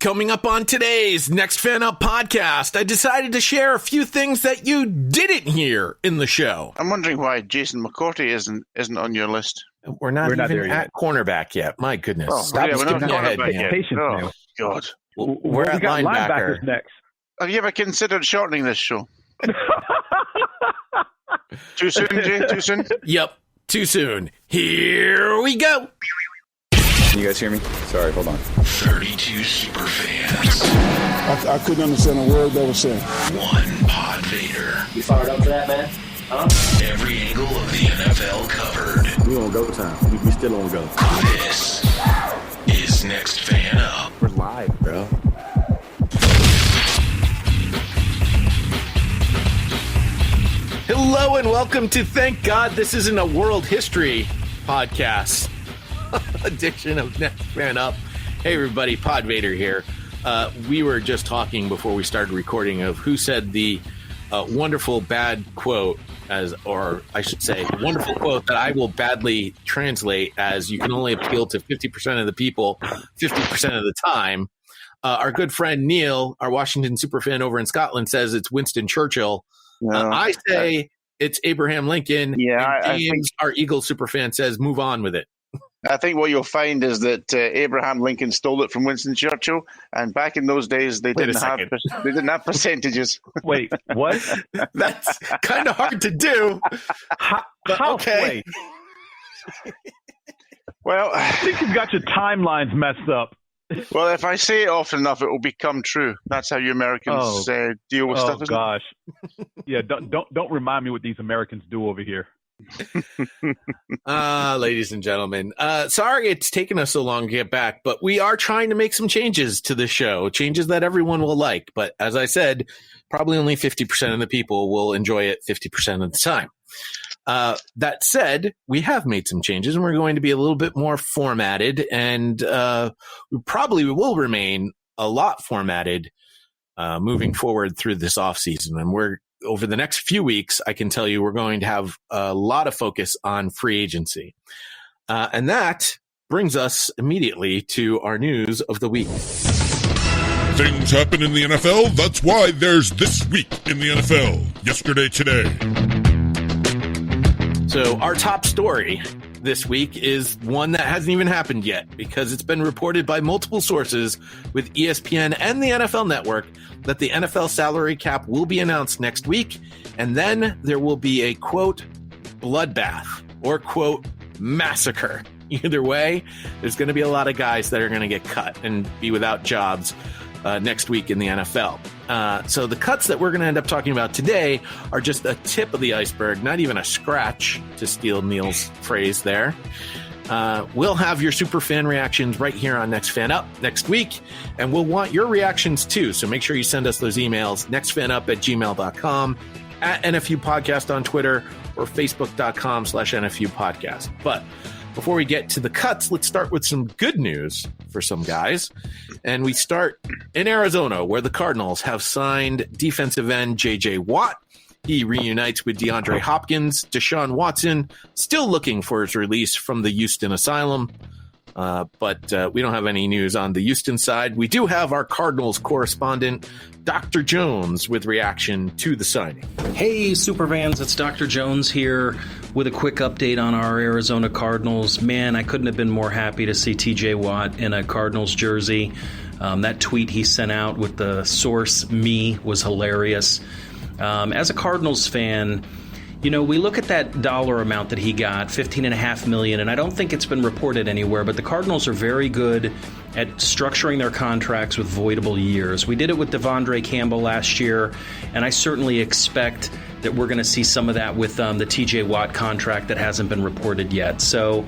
Coming up on today's Next Fan Up podcast, I decided to share a few things that you didn't hear in the show. I'm wondering why Jason McCourty isn't on your list. We're not even at cornerback yet. My goodness. Stop skipping ahead, man. Patience, oh, God. We're at linebacker next. Have you ever considered shortening this show? Too soon, Jay? Too soon? Yep, too soon. Here we go. Can you guys hear me? Sorry, hold on. 32 superfans. I couldn't understand a word they were saying. One Podvader. You fired up for that, man? Huh? Every angle of the NFL covered. We on go time. We still on go. This is Next Fan Up. We're live, bro. Hello and welcome to Thank God This Isn't a World History podcast edition of Next Fan Up. Hey everybody, Podvader here. We were just talking before we started recording of who said the wonderful bad quote or I should say wonderful quote that I will badly translate as you can only appeal to 50% of the people 50% of the time. Our good friend Neil, our Washington superfan over in Scotland, says it's Winston Churchill. I say it's Abraham Lincoln. Yeah, and James, our Eagles superfan, says move on with it. I think what you'll find is that Abraham Lincoln stole it from Winston Churchill, and back in those days they didn't have percentages. Wait, what? That's kind of hard to do. But okay. Well, I think you've got your timelines messed up. Well, if I say it often enough, it will become true. That's how you Americans deal with stuff. Oh gosh, yeah. Don't remind me what these Americans do over here. Ladies and gentlemen, sorry it's taken us so long to get back, but we are trying to make some changes to the show, changes that everyone will like. But as I said, probably only 50% of the people will enjoy it 50% of the time. That said, we have made some changes and we're going to be a little bit more formatted, and we probably will remain a lot formatted moving forward through this offseason. And we're over the next few weeks, I can tell you we're going to have a lot of focus on free agency. And that brings us immediately to our news of the week. Things happen in the NFL. That's why there's This Week in the NFL. Yesterday, today. So our top story this week is one that hasn't even happened yet because it's been reported by multiple sources with ESPN and the NFL Network that the NFL salary cap will be announced next week. And then there will be a, quote, bloodbath or, quote, massacre. Either way, there's going to be a lot of guys that are going to get cut and be without jobs next week in the NFL. So the cuts that we're going to end up talking about today are just a tip of the iceberg, not even a scratch, to steal Neil's phrase there. We'll have your super fan reactions right here on Next Fan Up next week, and we'll want your reactions too. So make sure you send us those emails, nextfanup@gmail.com, at NFU Podcast on Twitter, or facebook.com/NFU Podcast. But before we get to the cuts, let's start with some good news for some guys. And we start in Arizona, where the Cardinals have signed defensive end J.J. Watt. He reunites with DeAndre Hopkins. Deshaun Watson still looking for his release from the Houston Asylum. But we don't have any news on the Houston side. We do have our Cardinals correspondent, Dr. Jones, with reaction to the signing. Hey, Superfans, it's Dr. Jones here with a quick update on our Arizona Cardinals. Man, I couldn't have been more happy to see TJ Watt in a Cardinals jersey. That tweet he sent out with the source me was hilarious. As a Cardinals fan, you know, we look at that dollar amount that he got, $15.5 million, and I don't think it's been reported anywhere, but the Cardinals are very good at structuring their contracts with voidable years. We did it with Devondre Campbell last year, and I certainly expect that we're going to see some of that with the TJ Watt contract that hasn't been reported yet. So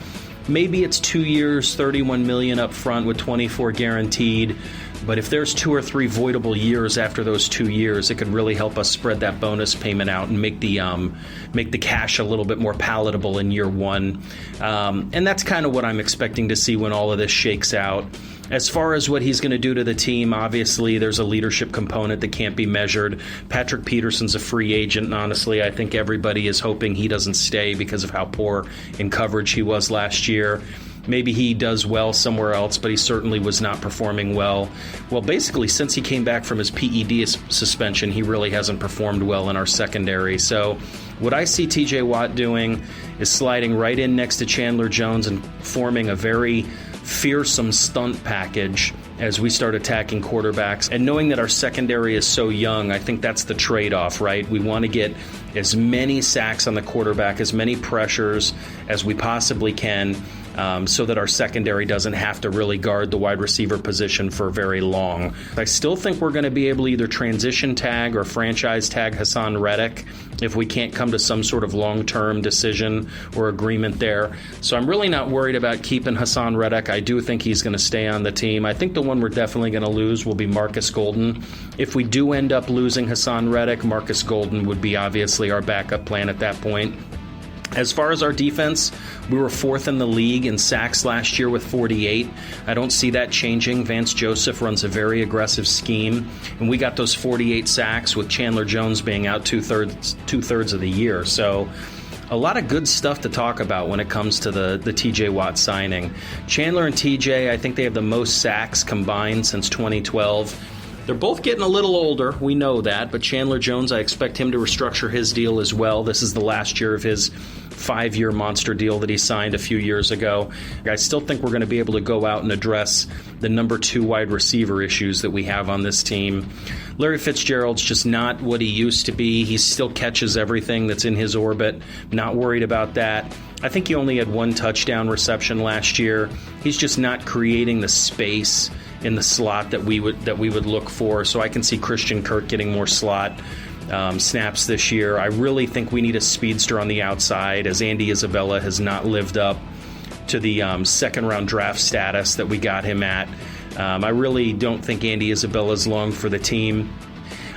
maybe it's 2 years, $31 million up front with 24 guaranteed. But if there's 2 or 3 voidable years after those 2 years, it could really help us spread that bonus payment out and make the cash a little bit more palatable in year one. And that's kind of what I'm expecting to see when all of this shakes out. As far as what he's going to do to the team, obviously there's a leadership component that can't be measured. Patrick Peterson's a free agent, and honestly, I think everybody is hoping he doesn't stay because of how poor in coverage he was last year. maybe he does well somewhere else, but he certainly was not performing well. Well, basically, since he came back from his PED suspension, he really hasn't performed well in our secondary. So what I see TJ Watt doing is sliding right in next to Chandler Jones and forming a very fearsome stunt package as we start attacking quarterbacks. And knowing that our secondary is so young, I think that's the trade-off, right? We want to get as many sacks on the quarterback, as many pressures as we possibly can, so that our secondary doesn't have to really guard the wide receiver position for very long. I still think we're going to be able to either transition tag or franchise tag Hassan Reddick if we can't come to some sort of long-term decision or agreement there. So I'm really not worried about keeping Hassan Reddick. I do think he's going to stay on the team. I think the one we're definitely going to lose will be Marcus Golden. If we do end up losing Hassan Reddick, Marcus Golden would be obviously our backup plan at that point. As far as our defense, we were 4th in the league in sacks last year with 48. I don't see that changing. Vance Joseph runs a very aggressive scheme, and we got those 48 sacks with Chandler Jones being out two-thirds of the year. So a lot of good stuff to talk about when it comes to the TJ Watt signing. Chandler and TJ, I think they have the most sacks combined since 2012. They're both getting a little older, we know that, but Chandler Jones, I expect him to restructure his deal as well. This is the last year of his 5-year monster deal that he signed a few years ago. I still think we're going to be able to go out and address the number 2 wide receiver issues that we have on this team. Larry Fitzgerald's just not what he used to be. He still catches everything that's in his orbit. Not worried about that. I think he only had 1 touchdown reception last year. He's just not creating the space in the slot that we would look for. So I can see Christian Kirk getting more slot snaps this year. I really think we need a speedster on the outside, as Andy Isabella has not lived up to the second-round draft status that we got him at. I really don't think Andy Isabella's long for the team.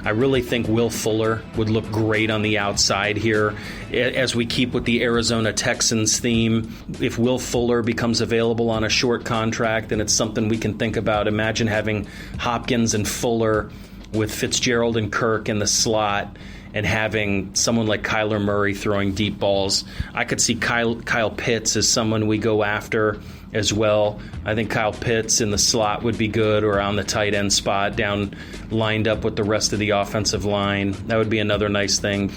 I really think Will Fuller would look great on the outside here. As we keep with the Arizona Texans theme, if Will Fuller becomes available on a short contract, then it's something we can think about. Imagine having Hopkins and Fuller with Fitzgerald and Kirk in the slot and having someone like Kyler Murray throwing deep balls. I could see Kyle Pitts as someone we go after as well. I think Kyle Pitts in the slot would be good, or on the tight end spot down lined up with the rest of the offensive line. That would be another nice thing.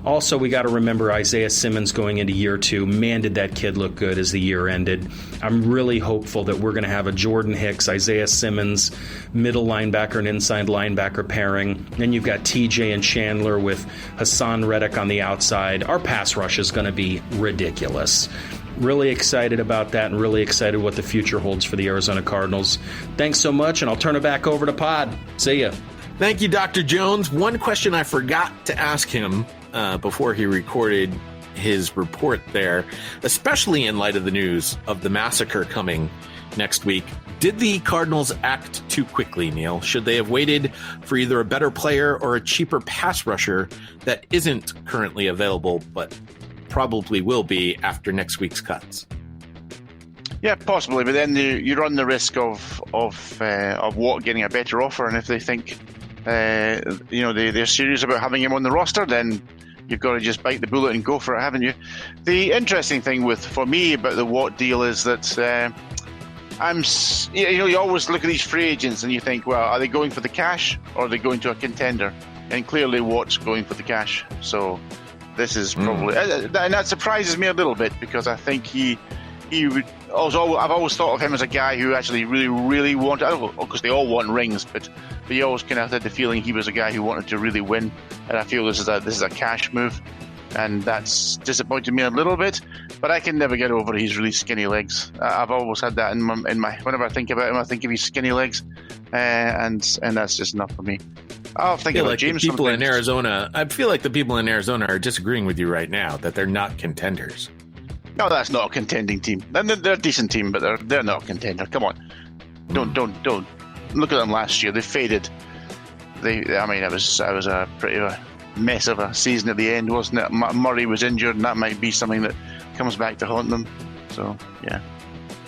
Also, we got to remember Isaiah Simmons going into year 2. Man, did that kid look good as the year ended. I'm really hopeful that we're going to have a Jordan Hicks, Isaiah Simmons, middle linebacker and inside linebacker pairing. Then you've got TJ and Chandler with Hassan Reddick on the outside. Our pass rush is going to be ridiculous. Really excited about that and really excited what the future holds for the Arizona Cardinals. Thanks so much, and I'll turn it back over to Pod. See ya. Thank you, Dr. Jones. One question I forgot to ask him before he recorded his report there, especially in light of the news of the Massacre coming next week. Did the Cardinals act too quickly, Neil? Should they have waited for either a better player or a cheaper pass rusher that isn't currently available, but probably will be after next week's cuts? Yeah, possibly, but then you run the risk of Watt getting a better offer, and if they think they're serious about having him on the roster, then you've got to just bite the bullet and go for it, haven't you? The interesting thing for me about the Watt deal is that you always look at these free agents and you think, well, are they going for the cash or are they going to a contender? And clearly Watt's going for the cash, so this is probably, and that surprises me a little bit, because I think he would also, I've always thought of him as a guy who actually really, really wanted, I don't know, because they all want rings, but you always kind of had the feeling he was a guy who wanted to really win, and I feel this is a cash move, and that's disappointed me a little bit, but I can never get over his really skinny legs. I've always had that in my whenever I think about him, I think of his skinny legs, and that's just enough for me. I'll think about like James. People in Arizona, I feel like the people in Arizona are disagreeing with you right now that they're not contenders. No, that's not a contending team. They're a decent team, but they're not a contender. Come on, don't look at them last year. They faded. It was a pretty mess of a season at the end, wasn't it? Murray was injured, and that might be something that comes back to haunt them. So yeah,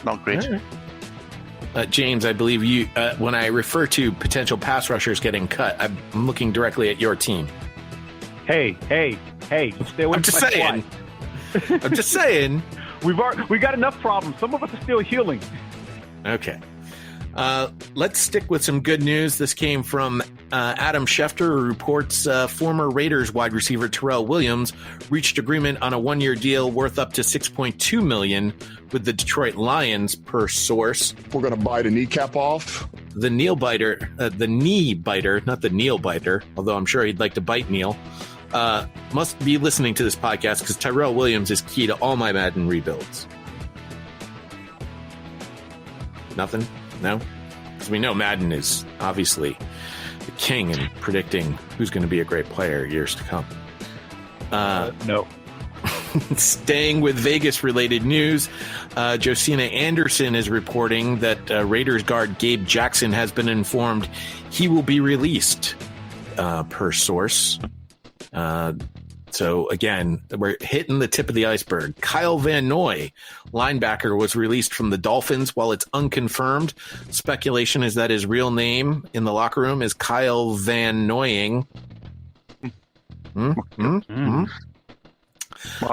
not great. Right. James, I believe you. When I refer to potential pass rushers getting cut, I'm looking directly at your team. Hey! Stay away I'm just saying. I'm just saying. We got enough problems. Some of us are still healing. Okay. Let's stick with some good news. This came from Adam Schefter, who reports former Raiders wide receiver Tyrell Williams reached agreement on a one-year deal worth up to $6.2 million with the Detroit Lions, per source. We're going to bite a kneecap off. The knee biter, not the Neil biter, although I'm sure he'd like to bite Neil, must be listening to this podcast because Tyrell Williams is key to all my Madden rebuilds. Nothing? No? Because we know Madden is obviously the king in predicting who's going to be a great player years to come. No. Staying with Vegas-related news, Josina Anderson is reporting that Raiders guard Gabe Jackson has been informed he will be released, per source. So, again, we're hitting the tip of the iceberg. Kyle Van Noy, linebacker, was released from the Dolphins. While it's unconfirmed, speculation is that his real name in the locker room is Kyle Van Noying. Well,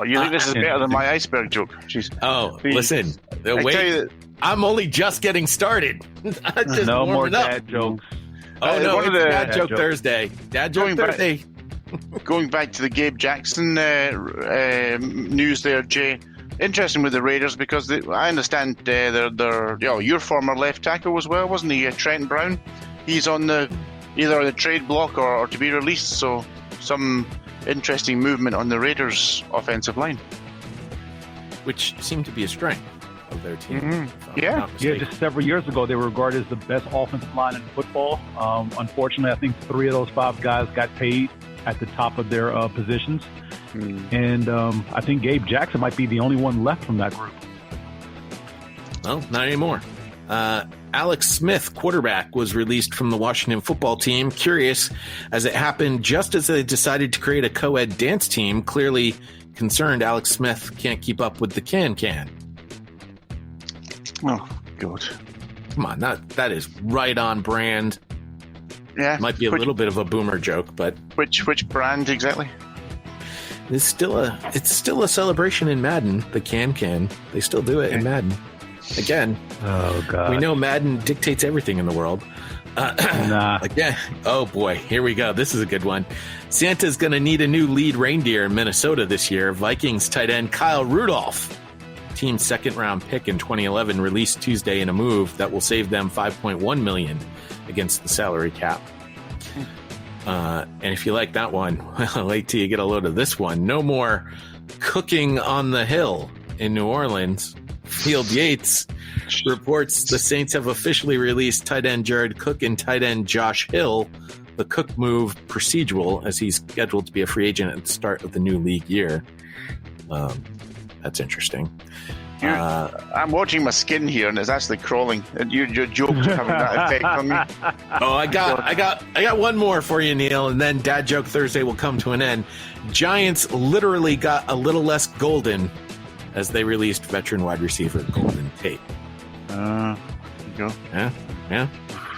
you think this is better than my iceberg joke? Jeez. Oh, listen. Wait. I'm only just getting started. Just No more warming up. dad jokes. Oh, no, it's Dad Joke joke. Thursday. Dad Joke Thursday. Going back to the Gabe Jackson news there, Jay. Interesting with the Raiders because I understand they're your former left tackle as well, wasn't he? Trent Brown. He's on either the trade block or to be released. So some interesting movement on the Raiders' offensive line, Which seemed to be a strength of their team. Mm-hmm. if I'm Yeah. not Yeah, mistaken. just several years ago, they were regarded as the best offensive line in football. Unfortunately, I think 3 of those 5 guys got paid at the top of their positions. And I think Gabe Jackson might be the only one left from that group. Well, not anymore. Alex Smith, quarterback, was released from the Washington football team. Curious, as it happened just as they decided to create a co-ed dance team. Clearly concerned Alex Smith can't keep up with the can. Oh, God. Come on, that is right on brand. Yeah. Might be a little bit of a boomer joke, but Which brand exactly? it's still a celebration in Madden. The can. They still do it in Madden. Again, Oh, God. we know Madden dictates everything in the world. Nah. Again, oh boy, here we go. This is a good one. Santa's going to need a new lead reindeer in Minnesota this year. Vikings tight end Kyle Rudolph, team's second-round pick in 2011, released Tuesday in a move that will save them $5.1 million against the salary cap. And if you like that one, well, wait till you get a load of this one. No more cooking on the hill in New Orleans. Field Yates reports the Saints have officially released tight end Jared Cook and tight end Josh Hill. The Cook move procedural as he's scheduled to be a free agent at the start of the new league year. That's interesting. I'm watching my skin here, and it's actually crawling. And your jokes are having that effect on me. Oh, I got one more for you, Neil, and then Dad Joke Thursday will come to an end. Giants literally got a little less golden as they released veteran wide receiver Golden Tate. There you go. Yeah.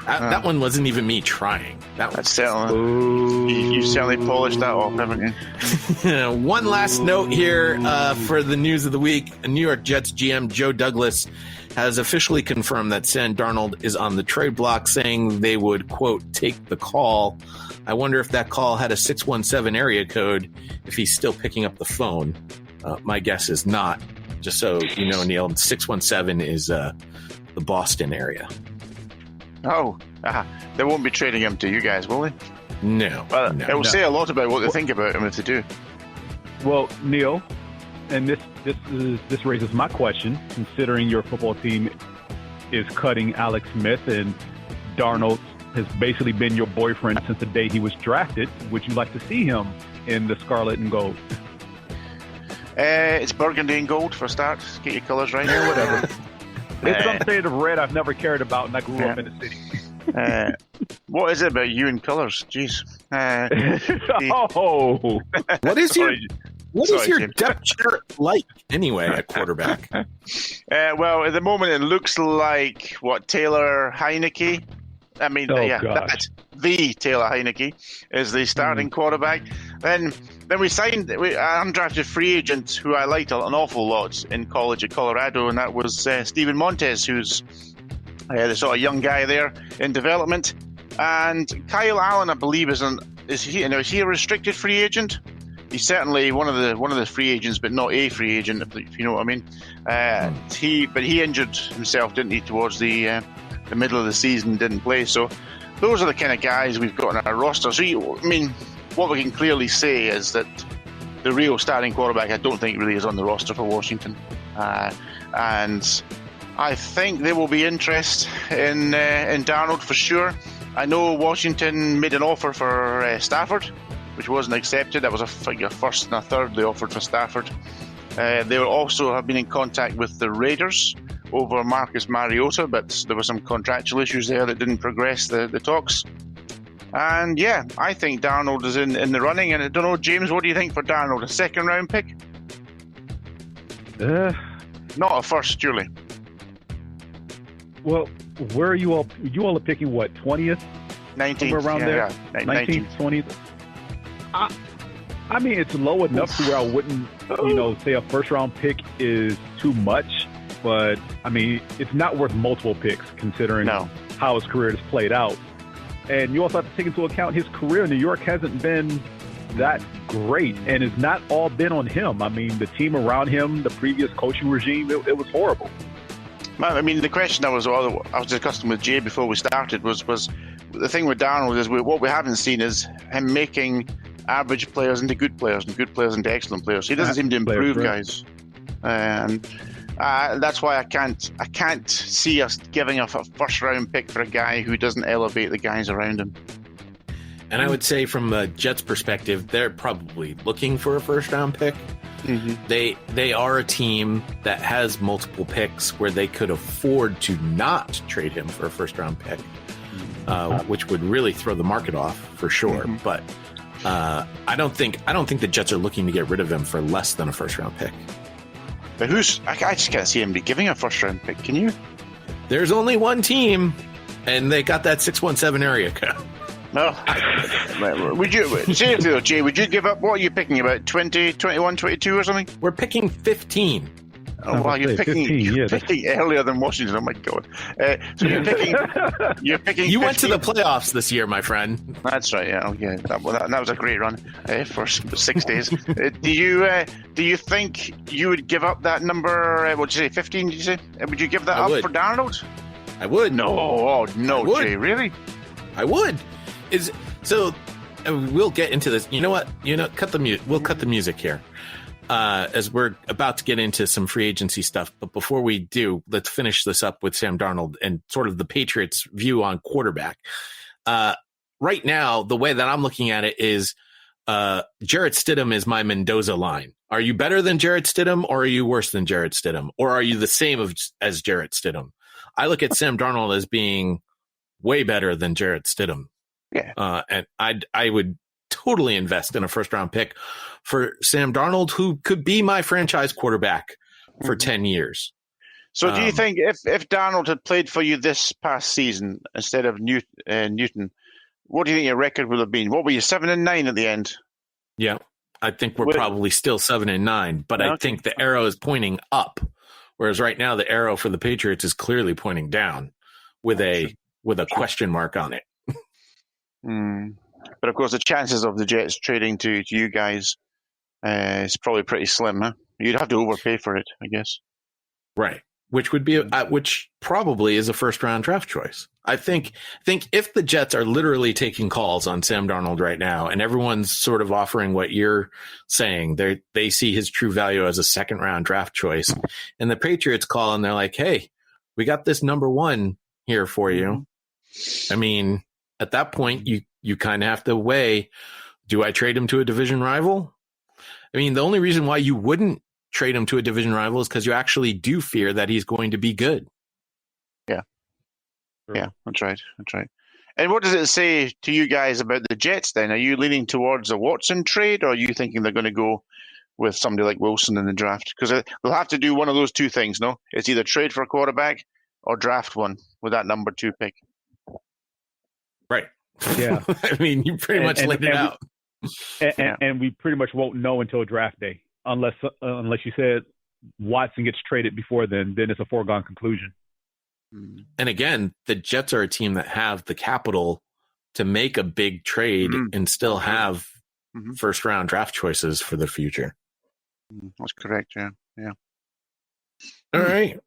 That one wasn't even me trying. That's certainly. You certainly polished that off, haven't you? One last note here for the news of the week. New York Jets GM Joe Douglas has officially confirmed that Sam Darnold is on the trade block, saying they would, quote, take the call. I wonder if that call had a 617 area code, if he's still picking up the phone. My guess is not. Just so you know, Neil, 617 is the Boston area. Oh, they won't be trading him to you guys, will they? No. Well, no. it will say a lot about what they think about him if they do. Well, Neil, and this raises my question, considering your football team is cutting Alex Smith and Darnold has basically been your boyfriend since the day he was drafted. Would you like to see him in the scarlet and gold? It's burgundy and gold for a start. Get your colours right. Yeah, whatever. It's some shade of red I've never cared about, and I grew up in the city. What is it about you and colours? Jeez. Oh, What is your James. depth chart like anyway at quarterback? Well, at the moment, it looks like Taylor Heineke. I mean, Oh, yeah, gosh. that's the Taylor Heineke is the starting quarterback. Then we signed an undrafted free agent who I liked an awful lot in college at Colorado, and that was Steven Montez, who's the sort of young guy there in development. And Kyle Allen, I believe, is he a restricted free agent? He's certainly one of the free agents, but not a free agent, if you know what I mean. He injured himself, didn't he, towards the middle of the season, didn't play. So those are the kind of guys we've got on our roster. So what we can clearly say is that the real starting quarterback, I don't think really is on the roster for Washington, and I think there will be interest in Darnold for sure. I know Washington made an offer for Stafford, which wasn't accepted. That was a first and a third they offered for Stafford. They also have been in contact with the Raiders over Marcus Mariota, but there were some contractual issues there that didn't progress the talks. And yeah, I think Darnold is in the running. And I don't know, James, what do you think for Darnold? A second round pick? Not a first, surely. Well, where are you all? You all are picking what, 20th? 19th. Somewhere around there? Yeah. 19th, 20th? I mean, it's low enough to where I wouldn't, say a first-round pick is too much. But, I mean, it's not worth multiple picks considering how his career has played out. And you also have to take into account his career in New York hasn't been that great, and it's not all been on him. I mean, the team around him, the previous coaching regime, it was horrible. I mean, the question I was discussing with Jay before we started was the thing with Darnold is what we haven't seen is him making average players into good players and good players into excellent players. He doesn't seem to improve guys, and that's why I can't see us giving a first round pick for a guy who doesn't elevate the guys around him. And I would say from the Jets' perspective, they're probably looking for a first round pick. Mm-hmm. They are a team that has multiple picks where they could afford to not trade him for a first round pick, which would really throw the market off for sure. Mm-hmm. But I don't think the Jets are looking to get rid of him for less than a first round pick. But I just can't see him giving a first round pick. Can you? There's only one team, and they got that 617 area code. No. Would you, seriously though, Jay, would you give up? What are you picking, about 20, 21, 22 or something? We're picking 15. Oh, wow, you're picking earlier than Washington. Oh my God! So you're picking. You went to the playoffs this year, my friend. That's right. Yeah. Okay. That was a great run for 6 days. Do you think you would give up that number? What did you say? 15? Did you say? Would you give that up for Darnold? I would. No. Oh no, Jay. Really? I would. We'll get into this. You know what? Cut the music. We'll cut the music here. As we're about to get into some free agency stuff. But before we do, let's finish this up with Sam Darnold and sort of the Patriots' view on quarterback. Right now, the way that I'm looking at it is Jarrett Stidham is my Mendoza line. Are you better than Jarrett Stidham, or are you worse than Jarrett Stidham? Or are you the same as Jarrett Stidham? I look at Sam Darnold as being way better than Jarrett Stidham. Yeah. And I would totally invest in a first round pick for Sam Darnold, who could be my franchise quarterback for 10 years. So do you think if Darnold had played for you this past season instead of Newton, what do you think your record would have been? What were you, 7-9 at the end? Yeah, I think we're probably still 7-9, but I think the arrow is pointing up, whereas right now the arrow for the Patriots is clearly pointing down with a question mark on it. But of course, the chances of the Jets trading to you guys is probably pretty slim. Huh? You'd have to overpay for it, I guess. Right, which probably is a first round draft choice. I think if the Jets are literally taking calls on Sam Darnold right now, and everyone's sort of offering what you're saying, they see his true value as a second round draft choice, and the Patriots call and they're like, "Hey, we got this number one here for you." I mean, at that point, you kind of have to weigh, do I trade him to a division rival? I mean, the only reason why you wouldn't trade him to a division rival is because you actually do fear that he's going to be good. Yeah. Yeah, that's right. And what does it say to you guys about the Jets then? Are you leaning towards a Watson trade, or are you thinking they're going to go with somebody like Wilson in the draft? Because they'll have to do one of those two things, no? It's either trade for a quarterback or draft one with that number 2 pick. Right. Yeah. I mean, you pretty much laid it out. And we pretty much won't know until draft day, unless you said Watson gets traded before then it's a foregone conclusion. And again, the Jets are a team that have the capital to make a big trade and still have first round draft choices for the future. That's correct. Yeah. All right.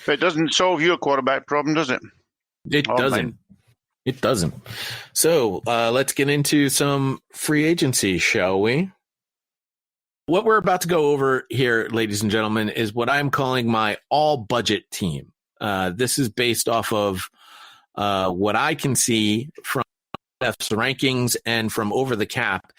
But it doesn't solve your quarterback problem, does it? It doesn't. It doesn't. So let's get into some free agency, shall we? What we're about to go over here, ladies and gentlemen, is what I'm calling my all budget team. This is based off of what I can see from F's rankings and from Over the Cap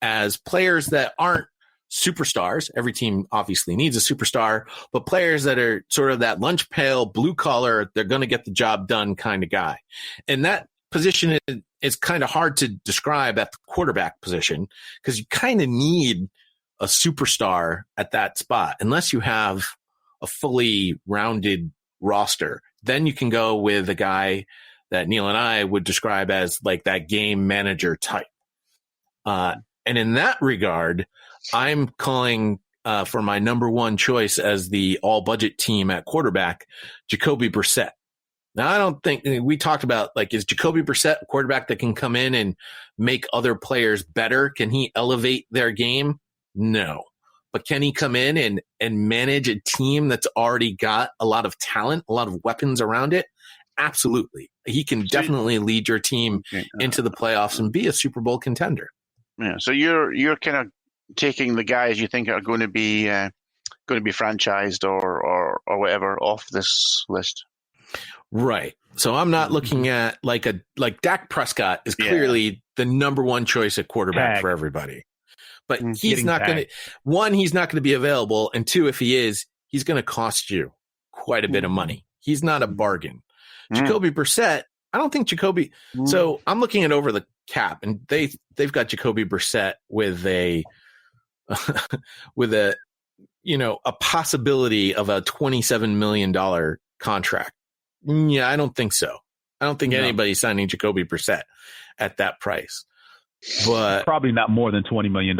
as players that aren't superstars. Every team obviously needs a superstar, but players that are sort of that lunch pail, blue collar, they're going to get the job done kind of guy. And that position is kind of hard to describe at the quarterback position because you kind of need a superstar at that spot unless you have a fully rounded roster. Then you can go with a guy that Neil and I would describe as like that game manager type. And in that regard, I'm calling for my number one choice as the all budget team at quarterback, Jacoby Brissett. Now, I don't think we talked about like, is Jacoby Brissett a quarterback that can come in and make other players better? Can he elevate their game? No. But can he come in and manage a team that's already got a lot of talent, a lot of weapons around it? Absolutely. He can definitely lead your team into the playoffs and be a Super Bowl contender. Yeah. So you're kind of taking the guys you think are going to be franchised or whatever off this list. Right. So I'm not looking at like Dak Prescott is clearly the number one choice at quarterback for everybody. But he's not going to, one, he's not going to be available. And two, if he is, he's going to cost you quite a bit of money. He's not a bargain. Jacoby Brissett, I don't think Jacoby. So I'm looking at Over the Cap, and they've got Jacoby Brissett with a a possibility of a $27 million contract. Yeah, I don't think so. I don't think anybody's signing Jacoby Brissett at that price. But probably not more than $20 million,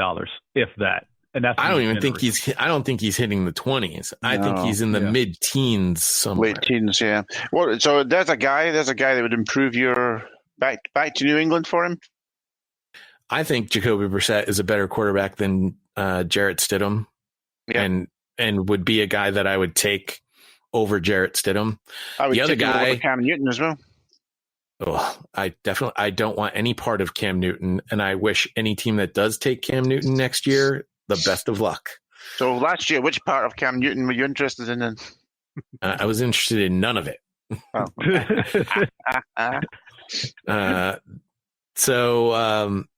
if that. And that's I don't think he's hitting the 20s. I think he's in the mid-teens somewhere. Late teens, yeah. Well, so there's a guy that would improve your back to New England for him. I think Jacoby Brissett is a better quarterback than Jarrett Stidham, and would be a guy that I would take over Jarrett Stidham. I would the other take him guy, over Cam Newton as well. Oh, I don't want any part of Cam Newton, and I wish any team that does take Cam Newton next year the best of luck. So last year, which part of Cam Newton were you interested in? I was interested in none of it.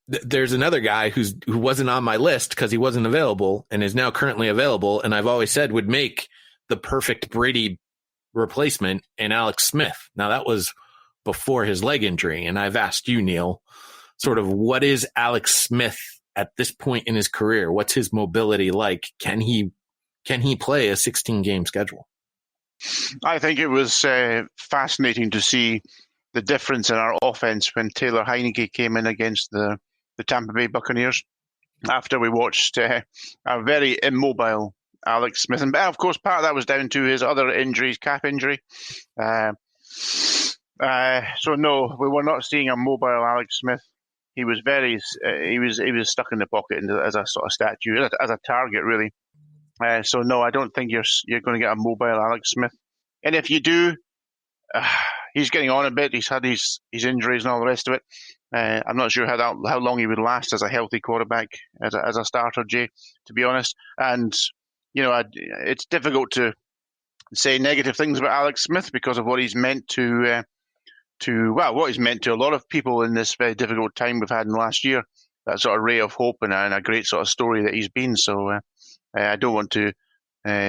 There's another guy who wasn't on my list because he wasn't available and is now currently available, and I've always said would make the perfect Brady replacement in Alex Smith. Now that was before his leg injury, and I've asked you, Neil, sort of what is Alex Smith at this point in his career? What's his mobility like? Can he play a 16-game schedule? I think it was fascinating to see the difference in our offense when Taylor Heineke came in against the Tampa Bay Buccaneers after we watched a very immobile Alex Smith. And of course, part of that was down to his other injuries, calf injury. So no, we were not seeing a mobile Alex Smith. He was he was stuck in the pocket as a sort of statue, as a target, really. So no, I don't think you're going to get a mobile Alex Smith. And if you do, he's getting on a bit. He's had his injuries and all the rest of it. I'm not sure how long he would last as a healthy quarterback, as a starter, Jay, to be honest. And it's difficult to say negative things about Alex Smith because of what he's meant to what he's meant to a lot of people in this very difficult time we've had in the last year. That sort of ray of hope and a great sort of story that he's been. So I don't want to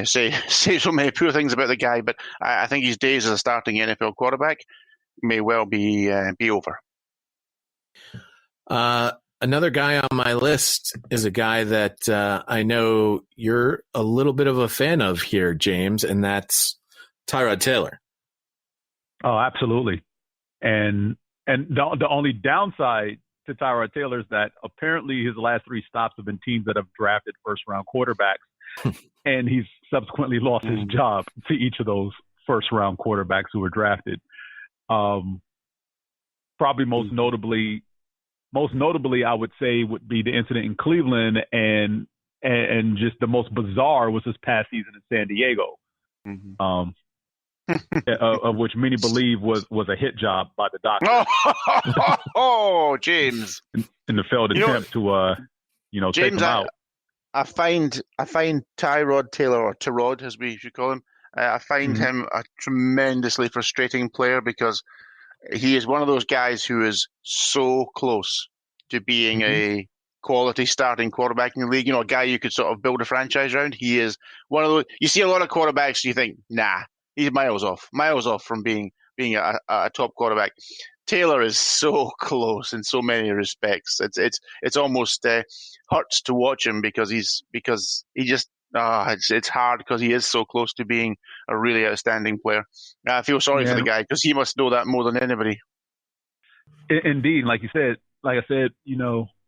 say so many poor things about the guy, but I think his days as a starting NFL quarterback may well be over. Another guy on my list is a guy that I know you're a little bit of a fan of here, James, and that's Tyrod Taylor. Oh, absolutely. And the only downside to Tyrod Taylor is that apparently his last 3 stops have been teams that have drafted first-round quarterbacks, and he's subsequently lost his job to each of those first-round quarterbacks who were drafted. Probably most notably, I would say, would be the incident in Cleveland, and just the most bizarre was this past season in San Diego, of which many believe was a hit job by the doctor. Oh, James! In the failed attempt to James, take him out. I find Tyrod Taylor, or Tyrod as we should call him, I find him a tremendously frustrating player because he is one of those guys who is so close to being a quality starting quarterback in the league. A guy you could sort of build a franchise around. He is one of those. You see a lot of quarterbacks, you think, nah, he's miles off from being a top quarterback. Taylor is so close in so many respects. It's almost hurts to watch him because he just. It's hard because he is so close to being a really outstanding player. I feel sorry for the guy because he must know that more than anybody. Indeed, like I said,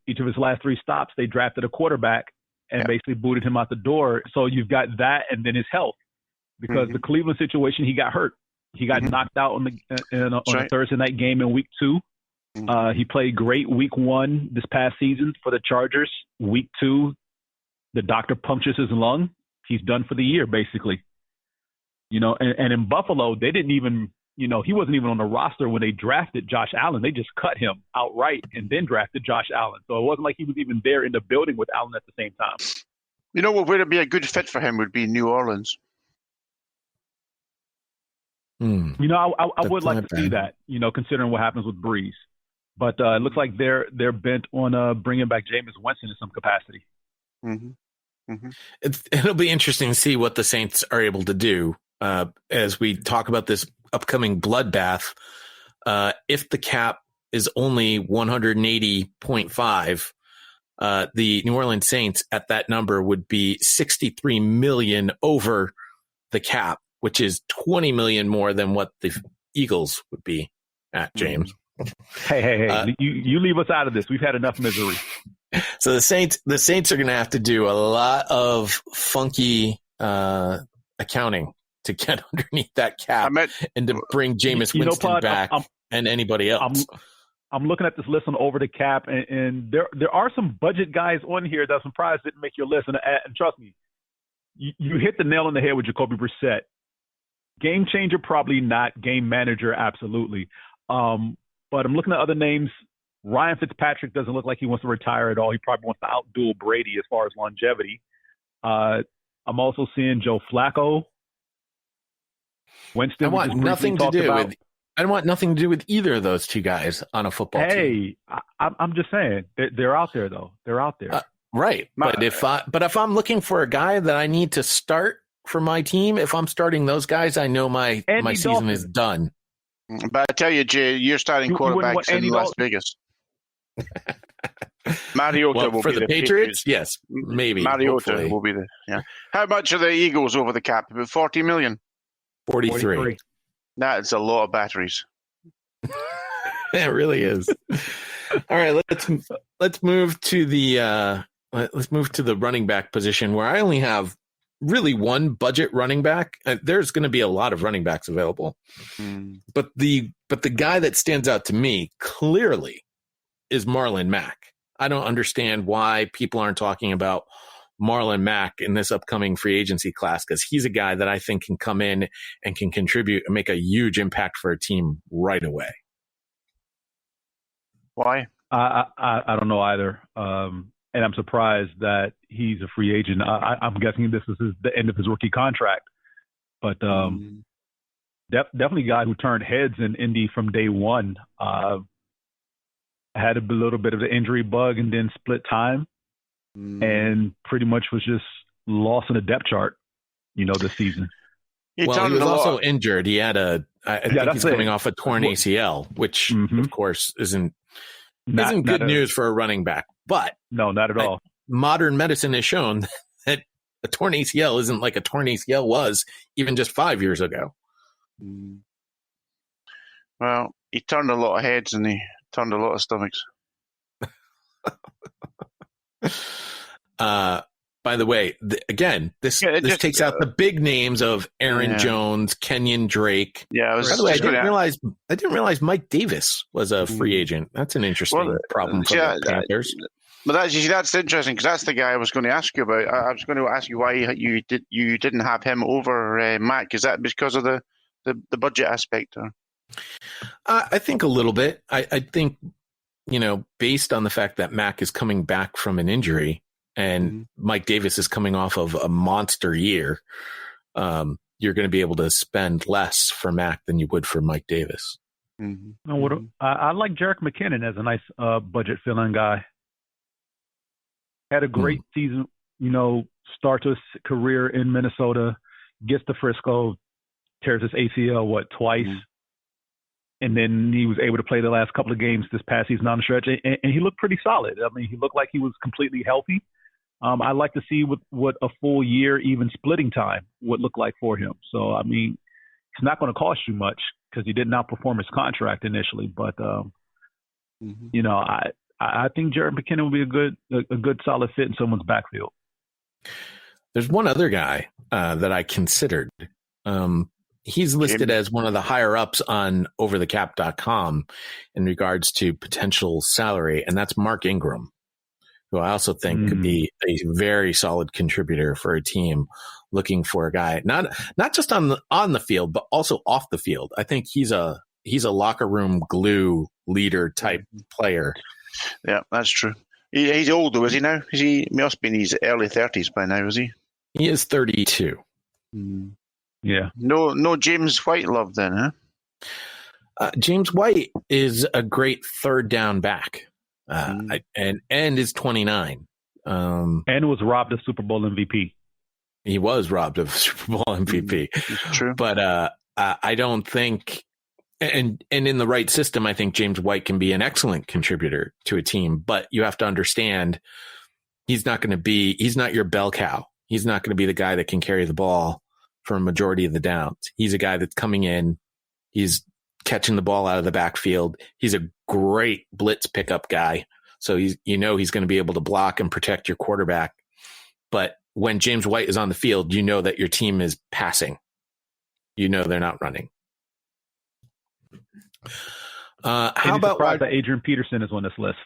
each of his last 3 stops, they drafted a quarterback and basically booted him out the door. So you've got that, and then his health, because the Cleveland situation, he got hurt. He got knocked out on the Thursday night game in week 2. He played great week 1 this past season for the Chargers. Week 2. The doctor punctures his lung. He's done for the year, basically. And in Buffalo, they didn't even, he wasn't even on the roster when they drafted Josh Allen. They just cut him outright and then drafted Josh Allen. So it wasn't like he was even there in the building with Allen at the same time. What would be a good fit for him would be New Orleans. I would like to see that, considering what happens with Breeze. But it looks like they're bent on bringing back Jameis Winston in some capacity. It'll be interesting to see what the Saints are able to do as we talk about this upcoming bloodbath. If the cap is only 180.5, the New Orleans Saints at that number would be 63 million over the cap, which is 20 million more than what the Eagles would be at, James. Hey, you leave us out of this. We've had enough misery. So the Saints are going to have to do a lot of funky accounting to get underneath that cap and to bring Jameis Winston back and anybody else. I'm looking at this list on Over the Cap, and there are some budget guys on here that I'm surprised didn't make your list. And trust me, you hit the nail on the head with Jacoby Brissett. Game changer, probably not. Game manager, absolutely. But I'm looking at other names. Ryan Fitzpatrick doesn't look like he wants to retire at all. He probably wants to outduel Brady as far as longevity. I'm also seeing Joe Flacco. Winston. I want nothing to do with either of those two guys on a football team. I'm just saying they're out there though. They're out there. Right. But if I'm looking for a guy that I need to start for my team, if I'm starting those guys, I know my season is done. But I tell you, Jay, you're starting quarterbacks in Las Vegas. Mariota will for be the Patriots. Yes, maybe Mariota will be there. Yeah. How much are the Eagles over the cap? About 40 million. 43. That's a lot of batteries. It really is. All right, let's move to the running back position, where I only have really one budget running back. There's going to be a lot of running backs available, but the guy that stands out to me clearly is Marlon Mack. I don't understand why people aren't talking about Marlon Mack in this upcoming free agency class, because he's a guy that I think can come in and can contribute and make a huge impact for a team right away. Why? I don't know either. And I'm surprised that he's a free agent. I'm guessing this is the end of his rookie contract. But definitely a guy who turned heads in Indy from day one. Had a little bit of the injury bug and then split time. And pretty much was just lost in the depth chart, this season. He was also injured. He had I think he's coming off a torn ACL, which of course isn't good news for a running back. But no, not at all. Modern medicine has shown that a torn ACL isn't like a torn ACL was even just 5 years ago. Well, he turned a lot of heads and he turned a lot of stomachs. By the way, this takes out the big names of Aaron Jones, Kenyon Drake. Yeah, by the way, I didn't realize Mike Davis was a free agent. That's an interesting problem for the Panthers. But that's interesting because that's the guy I was going to ask you about. I was going to ask you why you didn't have him over Mac. Is that because of the budget aspect? Or? I think a little bit. I think based on the fact that Mac is coming back from an injury. And Mike Davis is coming off of a monster year. You're going to be able to spend less for Mac than you would for Mike Davis. I like Jerick McKinnon as a nice budget filling guy. Had a great season, start to his career in Minnesota, gets to Frisco, tears his ACL, twice? And then he was able to play the last couple of games this past season on the stretch, and he looked pretty solid. I mean, he looked like he was completely healthy. I'd like to see what a full year, even splitting time, would look like for him. So, I mean, it's not going to cost you much because he didn't outperform his contract initially. But, I think Jerick McKinnon will be a good solid fit in someone's backfield. There's one other guy that I considered. He's listed as one of the higher ups on overthecap.com in regards to potential salary, and that's Mark Ingram, who I also think could be a very solid contributor for a team looking for a guy, not just on the field, but also off the field. I think he's a locker room glue leader type player. Yeah, that's true. He's old though, is he now? He must be in his early 30s by now, is he? He is 32. Yeah. No James White love then, huh? James White is a great third down back. And is 29. And was robbed of Super Bowl MVP. He was robbed of Super Bowl MVP. It's true. But I don't think, and in the right system, I think James White can be an excellent contributor to a team. But you have to understand, he's not your bell cow. He's not going to be the guy that can carry the ball for a majority of the downs. He's a guy that's coming in. He's catching the ball out of the backfield. He's a great blitz pickup guy. So he's going to be able to block and protect your quarterback. But when James White is on the field, you know that your team is passing. You know they're not running. How about that Adrian Peterson is on this list?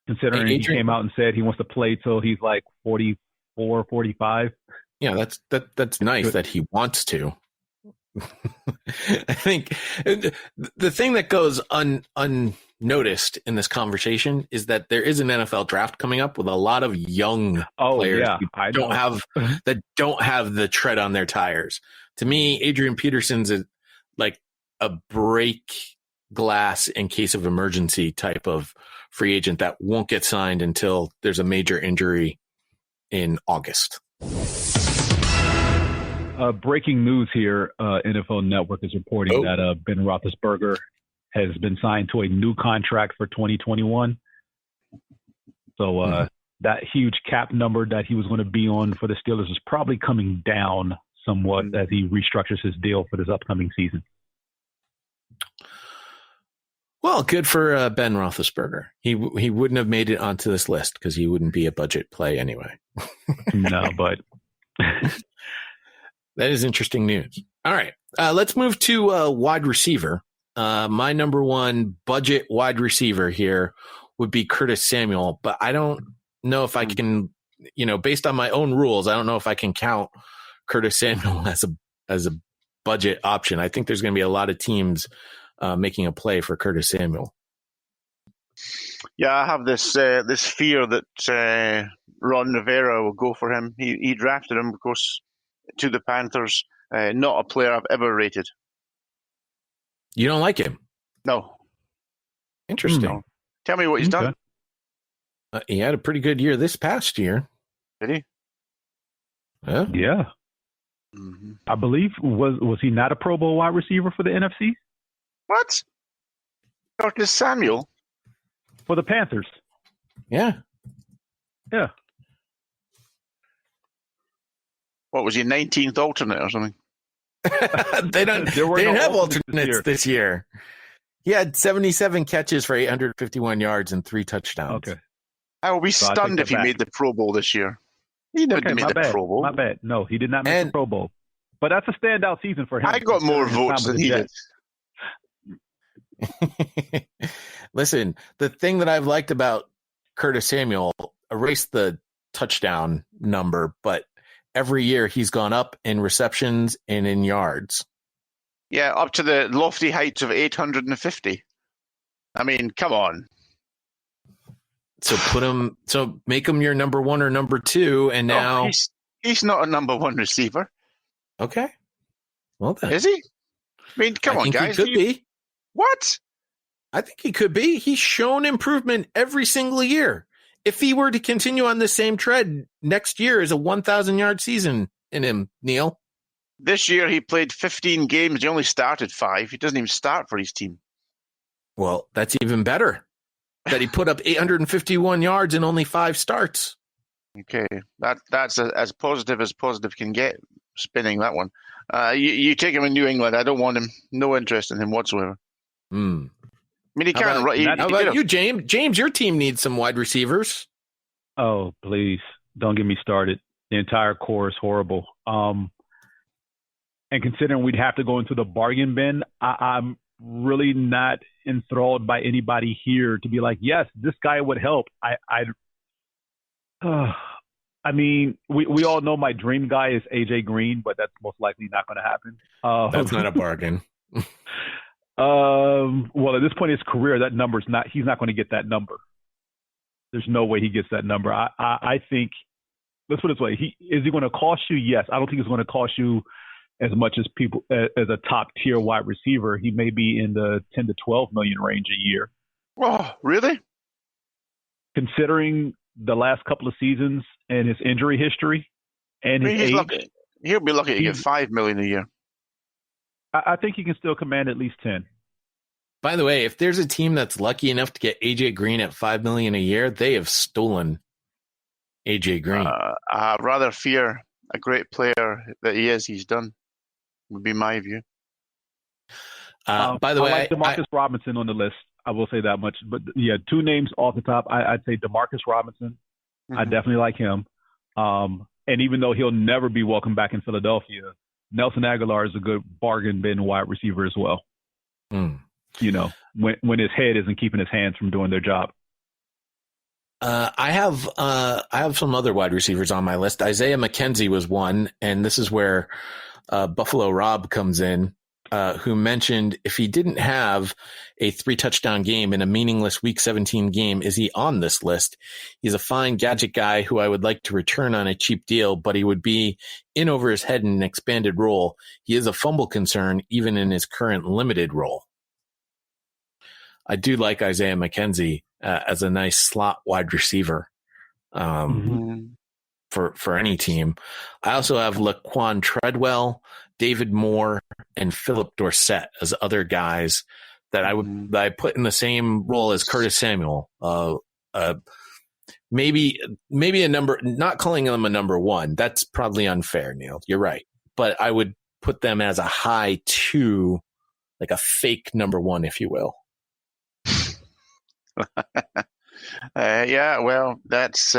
Considering he came out and said he wants to play till he's like 44, 45. Yeah, that's nice that he wants to. I think the thing that goes unnoticed in this conversation is that there is an NFL draft coming up with a lot of young players that don't have the tread on their tires. To me, Adrian Peterson's like a break glass in case of emergency type of free agent that won't get signed until there's a major injury in August. Breaking news here, NFL Network is reporting that Ben Roethlisberger has been signed to a new contract for 2021. So that huge cap number that he was going to be on for the Steelers is probably coming down somewhat as he restructures his deal for this upcoming season. Well, good for Ben Roethlisberger. He wouldn't have made it onto this list because he wouldn't be a budget play anyway. No, but... That is interesting news. All right. Let's move to wide receiver. My number one budget wide receiver here would be Curtis Samuel, but I don't know if I can, based on my own rules, I don't know if I can count Curtis Samuel as a budget option. I think there's going to be a lot of teams making a play for Curtis Samuel. Yeah, I have this fear that Ron Rivera will go for him. He drafted him, of course, to the Panthers. Not a player I've ever rated. You don't like him? No. Interesting. No. Tell me what he's done. He had a pretty good year this past year. Did he? Yeah. Mm-hmm. I believe, was he not a Pro Bowl wide receiver for the NFC? What? Curtis Samuel? For the Panthers. Yeah. Yeah. What was he, 19th alternate or something? They didn't have alternates this year. He had 77 catches for 851 yards and 3 touchdowns. Okay. I will be So I take stunned that if he back. made the Pro Bowl this year. He never Okay, made my the bad. Pro Bowl. My bad. No, he did not make the Pro Bowl. But that's a standout season for him. I got more considering his votes time than with he the did. Jets. Listen, the thing that I've liked about Curtis Samuel, erased the touchdown number, but every year he's gone up in receptions and in yards. Yeah, up to the lofty heights of 850. I mean, come on. So make him your number one or number two, and now he's not a number one receiver. Okay. Well then. Is he? I mean, come on, guys. He could be. What? I think he could be. He's shown improvement every single year. If he were to continue on the same tread, next year is a 1,000-yard season in him, Neil. This year he played 15 games. He only started 5. He doesn't even start for his team. Well, that's even better. That he put up 851 yards in only 5 starts. Okay, that's as positive can get. Spinning that one. You take him in New England. I don't want him. No interest in him whatsoever. I mean, he can't. How about you, James? James, your team needs some wide receivers. Oh, please don't get me started. The entire core is horrible. And considering we'd have to go into the bargain bin, I'm really not enthralled by anybody here to be like, yes, this guy would help. I mean, we all know my dream guy is AJ Green, but that's most likely not going to happen. That's not a bargain. Well, at this point in his career, that number's not. He's not going to get that number. There's no way he gets that number. I think. Let's put it this way: is he going to cost you? Yes. I don't think it's going to cost you as much as people as a top tier wide receiver. He may be in the 10 to 12 million range a year. Oh, really? Considering the last couple of seasons and his injury history and his age, he'll be lucky to get $5 million a year. I think he can still command at least 10. By the way, if there's a team that's lucky enough to get AJ Green at $5 million a year, they have stolen AJ Green. I rather fear a great player that he is. He's done. Would be my view. By the way, I like Demarcus Robinson on the list. I will say that much. But yeah, 2 names off the top. I'd say Demarcus Robinson. I definitely like him. And even though he'll never be welcome back in Philadelphia, Nelson Aguilar is a good bargain bin wide receiver as well. You know, when his head isn't keeping his hands from doing their job. I have some other wide receivers on my list. Isaiah McKenzie was one, and this is where Buffalo Rob comes in, who mentioned if he didn't have a 3-touchdown game in a meaningless Week 17 game, is he on this list? He's a fine gadget guy who I would like to return on a cheap deal, but he would be in over his head in an expanded role. He is a fumble concern even in his current limited role. I do like Isaiah McKenzie as a nice slot wide receiver for any team. I also have Laquan Treadwell, David Moore, and Philip Dorsett as other guys that I put in the same role as Curtis Samuel. Maybe a number, not calling them a number one. That's probably unfair, Neil. You're right. But I would put them as a high 2, like a fake number 1, if you will. Yeah, well, that is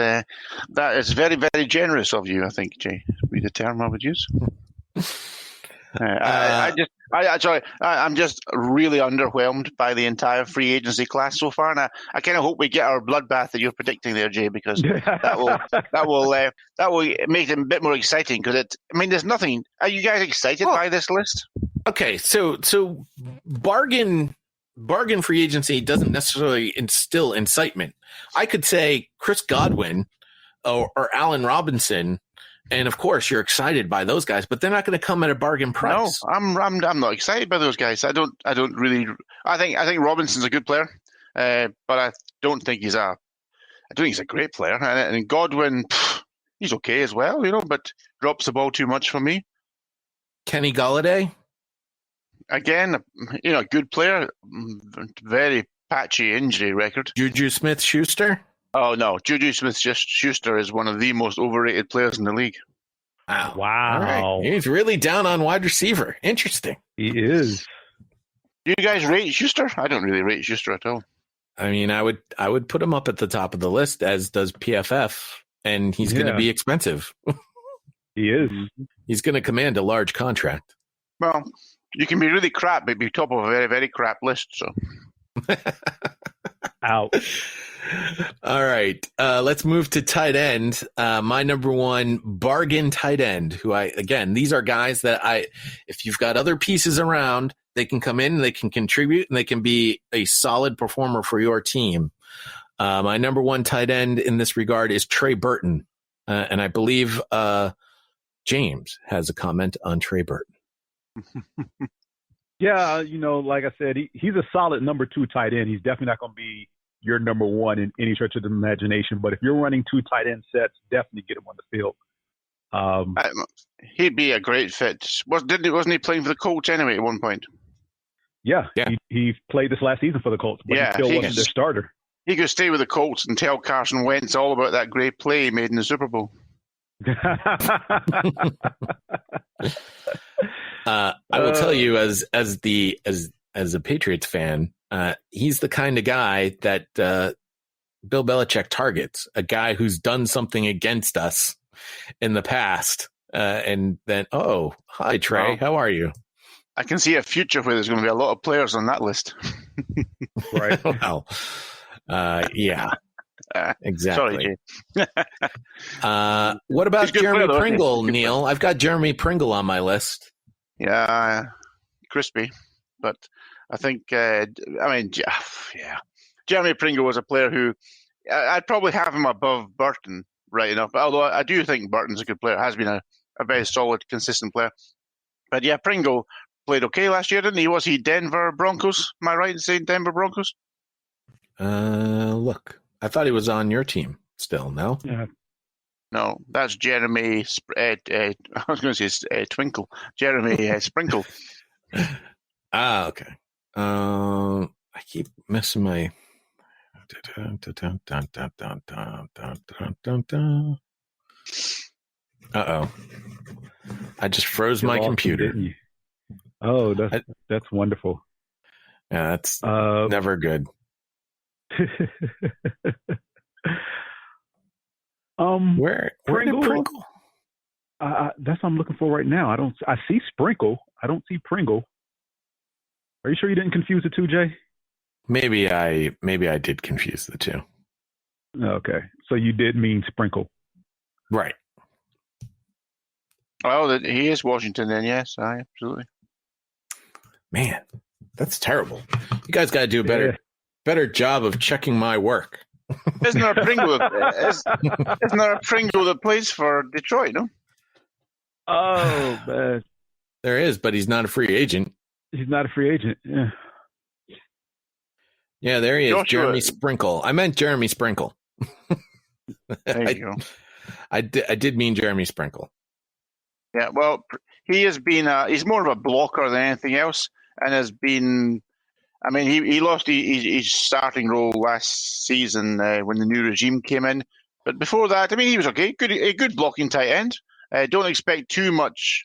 very, very generous of you, I think, Jay, would be the term I would use. I'm just really underwhelmed by the entire free agency class so far, and I kind of hope we get our bloodbath that you're predicting there, Jay, because that will make it a bit more exciting. Because there's nothing. Are you guys excited by this list? Okay, so bargain free agency doesn't necessarily instill incitement. I could say Chris Godwin or Allen Robinson, and of course you're excited by those guys, but they're not going to come at a bargain price. No, I'm not excited by those guys. I don't really. I think Robinson's a good player, but I don't think he's a great player. And Godwin, he's okay as well, but drops the ball too much for me. Kenny Golladay. Again, good player, very patchy injury record. Juju Smith-Schuster? Oh, no. Juju Smith-Schuster is one of the most overrated players in the league. Wow. All right. He's really down on wide receiver. Interesting. He is. Do you guys rate Schuster? I don't really rate Schuster at all. I mean, I would put him up at the top of the list, as does PFF, and he's going to be expensive. He is. He's going to command a large contract. Well, you can be really crap, but be top of a very, very crap list. So, Out. All right, let's move to tight end. My number one bargain tight end, these are guys that if you've got other pieces around, they can come in, they can contribute, and they can be a solid performer for your team. My number one tight end in this regard is Trey Burton, and I believe James has a comment on Trey Burton. Yeah, like I said, he's a solid number 2 tight end. He's definitely not going to be your number 1 in any stretch of the imagination. But if you're running 2 tight end sets, definitely get him on the field. He'd be a great fit. Wasn't he playing for the Colts anyway at one point? Yeah. He played this last season for the Colts, but he still wasn't their starter. He could stay with the Colts and tell Carson Wentz all about that great play he made in the Super Bowl. I will tell you, as a Patriots fan, he's the kind of guy that Bill Belichick targets, a guy who's done something against us in the past, and then, oh, hi Trey, how are you? I can see a future where there's going to be a lot of players on that list. Right. Well, yeah. Exactly. Sorry, what about Jeremy Pringle, Neil? I've got Jeremy Pringle on my list. Yeah, crispy, but I think Jeremy Pringle was a player who I'd probably have him above Burton right enough. Although I do think Burton's a good player, has been a very solid, consistent player. But yeah, Pringle played okay last year, didn't he? Was he Denver Broncos? Am I right in saying Denver Broncos? Look, I thought he was on your team still. No. Yeah. No, that's Jeremy. I was going to say Twinkle. Jeremy Sprinkle. Okay. I keep missing my. Uh-oh. I just froze my computer. Oh, that's wonderful. Yeah, that's never good. Where Pringle? That's what I'm looking for right now. I see Sprinkle. I don't see Pringle. Are you sure you didn't confuse the two, Jay? Maybe I did confuse the two. Okay, so you did mean Sprinkle, right? Well, he is Washington then. Yes, absolutely. Man, that's terrible. You guys got to do a better job of checking my work. Isn't there a Pringle? Isn't there a Pringle that plays for Detroit? No. Oh man, there is, but he's not a free agent. He's not a free agent. Yeah. Yeah, there he is, Jeremy Sprinkle. I meant Jeremy Sprinkle. There you go. I did mean Jeremy Sprinkle. Yeah, well, he has been. He's more of a blocker than anything else, and has been. I mean, he lost his starting role last season when the new regime came in. But before that, I mean, he was okay. A good blocking tight end. Don't expect too much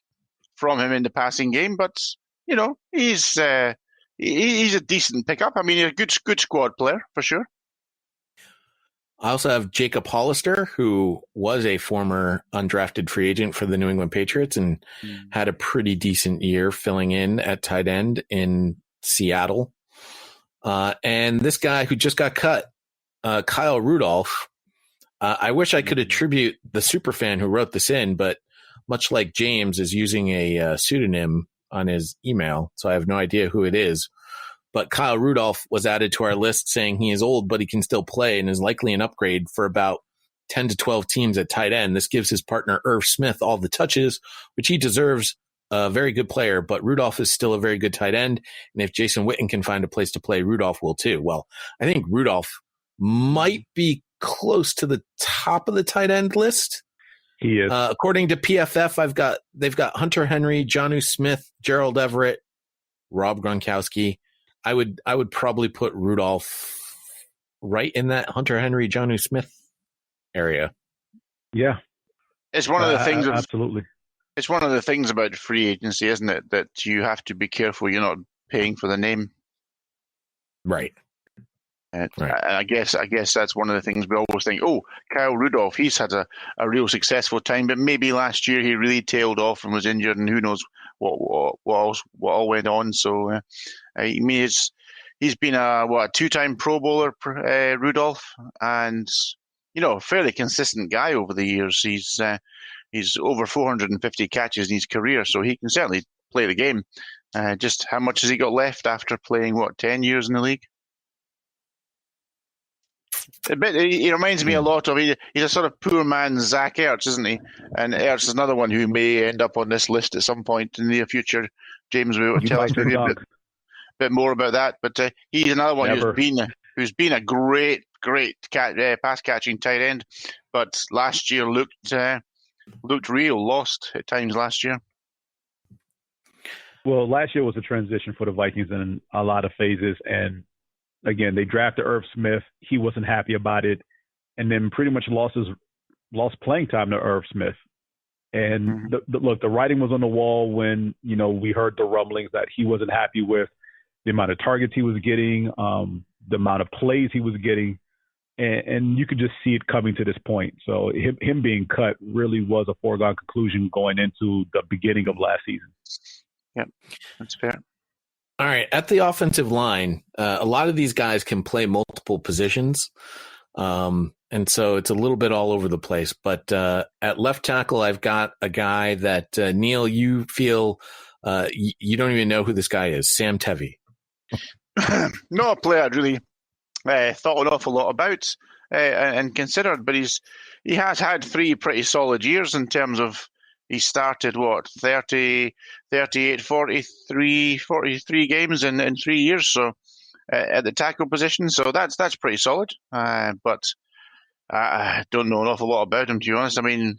from him in the passing game, but you know, he's a decent pickup. I mean, he's a good squad player for sure. I also have Jacob Hollister, who was a former undrafted free agent for the New England Patriots and had a pretty decent year filling in at tight end in Seattle. And this guy who just got cut, Kyle Rudolph, I wish I could attribute the superfan who wrote this in, but much like James is using a pseudonym on his email, so I have no idea who it is. But Kyle Rudolph was added to our list saying he is old, but he can still play and is likely an upgrade for about 10 to 12 teams at tight end. This gives his partner Irv Smith all the touches, which he deserves. A very good player, but Rudolph is still a very good tight end. And if Jason Witten can find a place to play, Rudolph will too. Well, I think Rudolph might be close to the top of the tight end list. He is. According to PFF, they've got Hunter Henry, Jonnu Smith, Gerald Everett, Rob Gronkowski. I would probably put Rudolph right in that Hunter Henry, Jonnu Smith area. Yeah. It's one of the things. Absolutely. It's one of the things about free agency, isn't it? That you have to be careful you're not paying for the name. Right. I guess that's one of the things we always think. Oh, Kyle Rudolph, he's had a real successful time, but maybe last year he really tailed off and was injured, and who knows what all went on. So, I mean, he's been a 2-time Pro Bowler, Rudolph, and a fairly consistent guy over the years. He's over 450 catches in his career, so he can certainly play the game. Just how much has he got left after playing 10 years in the league? He reminds me a lot of he's a sort of poor man's Zach Ertz, isn't he? And Ertz is another one who may end up on this list at some point in the near future. James will tell us maybe a bit more about that. But he's another one who's been a great pass catching tight end, but last year looked lost at times last year. Well, last year was a transition for the Vikings in a lot of phases, and again, they drafted Irv Smith. He wasn't happy about it, and then pretty much lost playing time to Irv Smith. And the writing was on the wall when we heard the rumblings that he wasn't happy with the amount of targets he was getting, the amount of plays he was getting, and you could just see it coming to this point. So him being cut really was a foregone conclusion going into the beginning of last season. Yeah, that's fair. All right. At the offensive line, a lot of these guys can play multiple positions. And so it's a little bit all over the place. But at left tackle, I've got a guy that, Neil, you feel you don't even know who this guy is, Sam Tevy. Not a player I'd really thought an awful lot about and considered, but he has had 3 pretty solid years in terms of he started, 38, 43 games in 3 years, so at the tackle position. So that's pretty solid. But I don't know an awful lot about him, to be honest. I mean,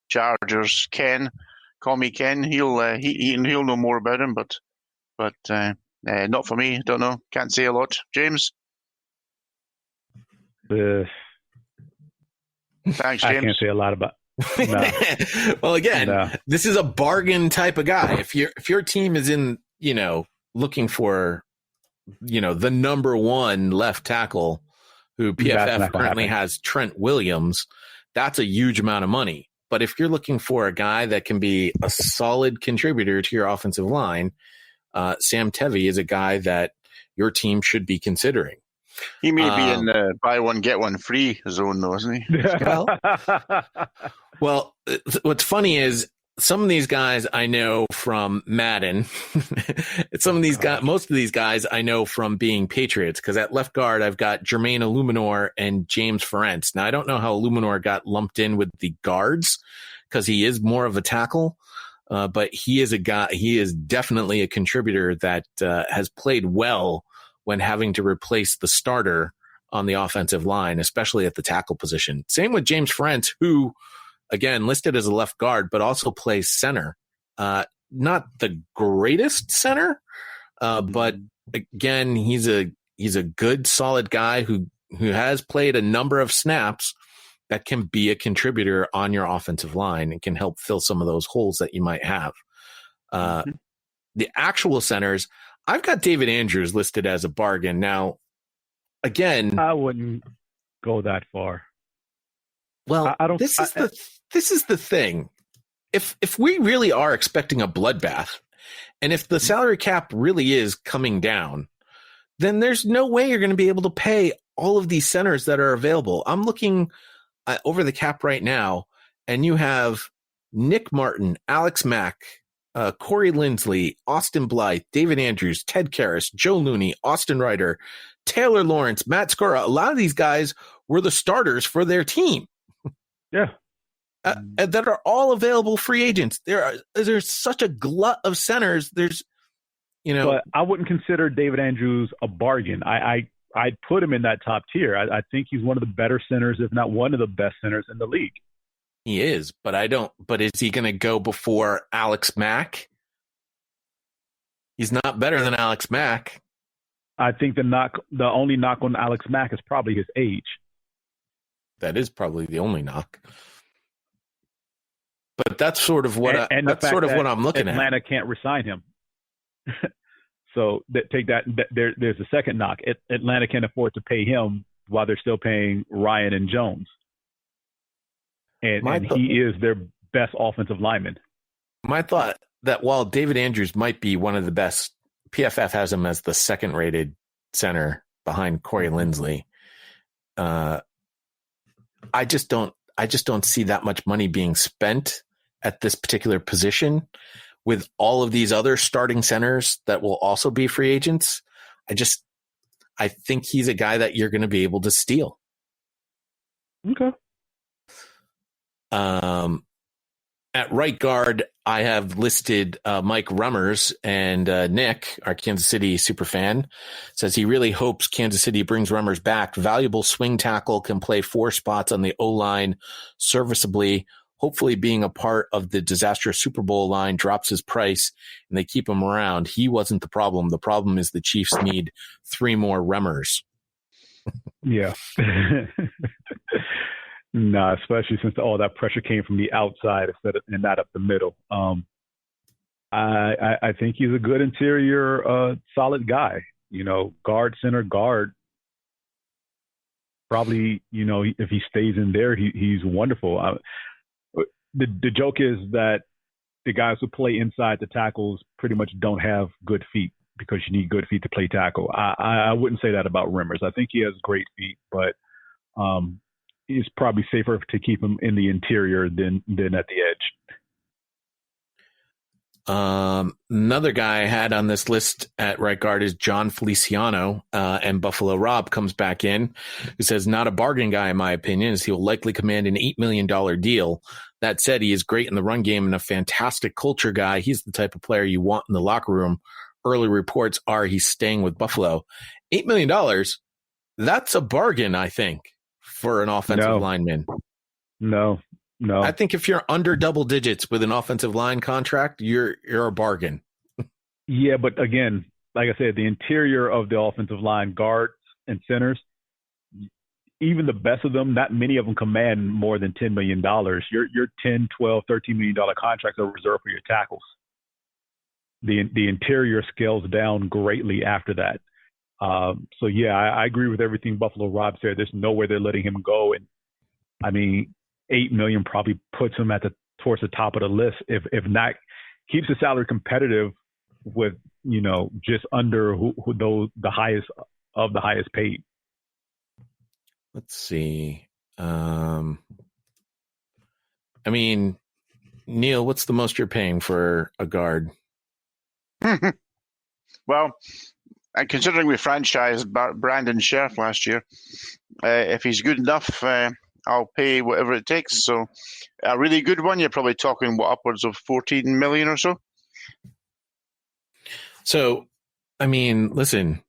Chargers, Ken, call me Ken. He'll know more about him, but not for me. Don't know. Can't say a lot. James? Thanks, James. I can't say a lot about. No. Well, again, This is a bargain type of guy. If your team is in, looking for, the number 1 left tackle, who PFF currently has Trent Williams, that's a huge amount of money. But if you're looking for a guy that can be a solid contributor to your offensive line, Sam Tevy is a guy that your team should be considering. He may be in the buy one, get one free zone, though, isn't he? Well, what's funny is some of these guys I know from Madden. Most of these guys I know from being Patriots, because at left guard, I've got Jermaine Illuminor and James Ferentz. Now, I don't know how Illuminor got lumped in with the guards because he is more of a tackle. But he is definitely a contributor that has played well when having to replace the starter on the offensive line, especially at the tackle position. Same with James Ferentz, who, again, listed as a left guard, but also plays center. Not the greatest center, but again, he's a good, solid guy who has played a number of snaps that can be a contributor on your offensive line and can help fill some of those holes that you might have. The actual centers, I've got David Andrews listed as a bargain. Now, again, I wouldn't go that far. Well, this is the thing. If we really are expecting a bloodbath, and if the salary cap really is coming down, then there's no way you're going to be able to pay all of these centers that are available. I'm looking over the cap right now, and you have Nick Martin, Alex Mack, Corey Linsley, Austin Blythe, David Andrews, Ted Karras, Joe Looney, Austin Ryder, Taylor Lawrence, Matt Skura. A lot of these guys were the starters for their team. Yeah. That are all available free agents. There's such a glut of centers. But I wouldn't consider David Andrews a bargain. I'd put him in that top tier. I think he's one of the better centers, if not one of the best centers in the league. He is, but is he going to go before Alex Mack? He's not better than Alex Mack. I think the only knock on Alex Mack is probably his age. That is probably the only knock. But that's sort of what I'm looking at. Atlanta can't resign him. So take that. There's a second knock. Atlanta can afford to pay him while they're still paying Ryan and Jones. And he is their best offensive lineman. My thought that while David Andrews might be one of the best, PFF has him as the second rated center behind Corey Linsley. I just don't see that much money being spent at this particular position with all of these other starting centers that will also be free agents. I think he's a guy that you're going to be able to steal. Okay. At right guard, I have listed Mike Rummers, and Nick, our Kansas City superfan, says he really hopes Kansas City brings Rummers back. Valuable swing tackle, can play 4 spots on the O-line serviceably. Hopefully being a part of the disastrous Super Bowl line drops his price and they keep him around. He wasn't the problem. The problem is the Chiefs need 3 more Rummers. Yeah. No, especially since all that pressure came from the outside and not up the middle. I think he's a good interior, solid guy. Guard, center, guard. Probably, if he stays in there, he's wonderful. The joke is that the guys who play inside the tackles pretty much don't have good feet because you need good feet to play tackle. I wouldn't say that about Rimmers. I think he has great feet, but it's probably safer to keep him in the interior than at the edge. Another guy I had on this list at right guard is John Feliciano, and Buffalo Rob comes back in, who says not a bargain guy in my opinion, as he will likely command an $8 million deal. That said, he is great in the run game and a fantastic culture guy. He's the type of player you want in the locker room. Early reports are he's staying with Buffalo. $8 million, that's a bargain, I think, for an offensive lineman. No. I think if you're under double digits with an offensive line contract, you're a bargain. Yeah, but again, like I said, the interior of the offensive line, guards and centers, even the best of them, not many of them command more than $10 million. Your $10, $12, $13 million contracts are reserved for your tackles. The interior scales down greatly after that. So yeah, I agree with everything Buffalo Rob said. There's no way they're letting him go. And I mean, $8 million probably puts him towards the top of the list. If not, keeps the salary competitive with, just under the highest of the highest paid. Let's see. I mean, Neil, what's the most you're paying for a guard? Well, and considering we franchised Brandon Scherf last year, if he's good enough, I'll pay whatever it takes. So a really good one, you're probably talking upwards of 14 million or so. So, I mean, listen,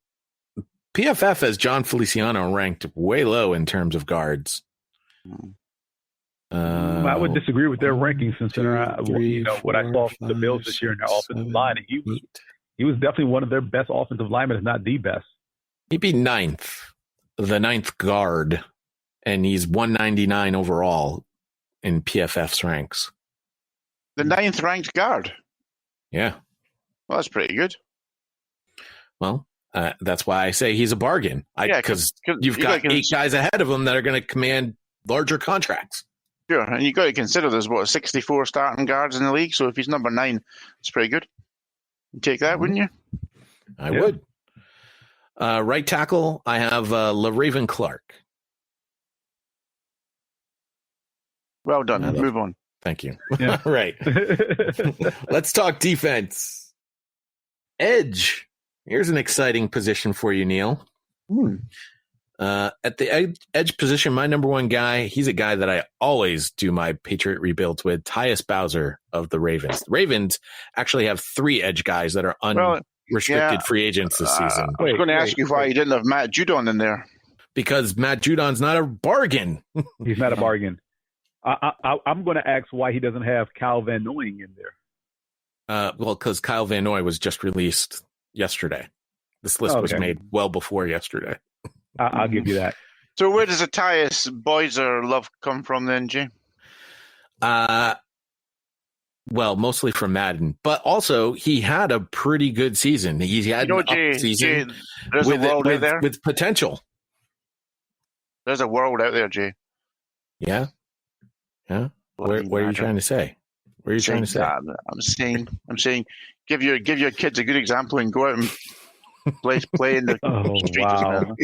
PFF has John Feliciano ranked way low in terms of guards. I would disagree with their rankings considering what I saw from the Bills this year in their offensive line. He was definitely one of their best offensive linemen, if not the best. He'd be the ninth guard, and he's 199 overall in PFF's ranks. The 9th ranked guard? Yeah. Well, that's pretty good. Well, that's why I say he's a bargain. Because you've got 8 guys ahead of him that are going to command larger contracts. Sure, and you've got to consider there's, 64 starting guards in the league, so if he's number 9, it's pretty good. You'd take that, wouldn't you? I would. Right tackle, I have LaRaven Clark. Well done. Move on. Thank you. Yeah. Right. Let's talk defense. Edge. Here's an exciting position for you, Neil. At the edge position, my number one guy, he's a guy that I always do my Patriot rebuilds with, Tyus Bowser of the Ravens. The Ravens actually have 3 edge guys that are unrestricted free agents this season. I was going to ask you why you didn't have Matt Judon in there. Because Matt Judon's not a bargain. He's not a bargain. I'm going to ask why he doesn't have Kyle Van Noy in there. Well, because Kyle Van Noy was just released yesterday. This list was made well before yesterday. I'll give you that. So where does the Tyus Bowser love come from then, Jay? Well, mostly from Madden, but also he had a pretty good season. He had an up season there's a world out there with potential. There's a world out there, Jay. Yeah. What are you trying to say? What are you trying to say? I'm saying, give your kids a good example and go out and play in the streets. Wow.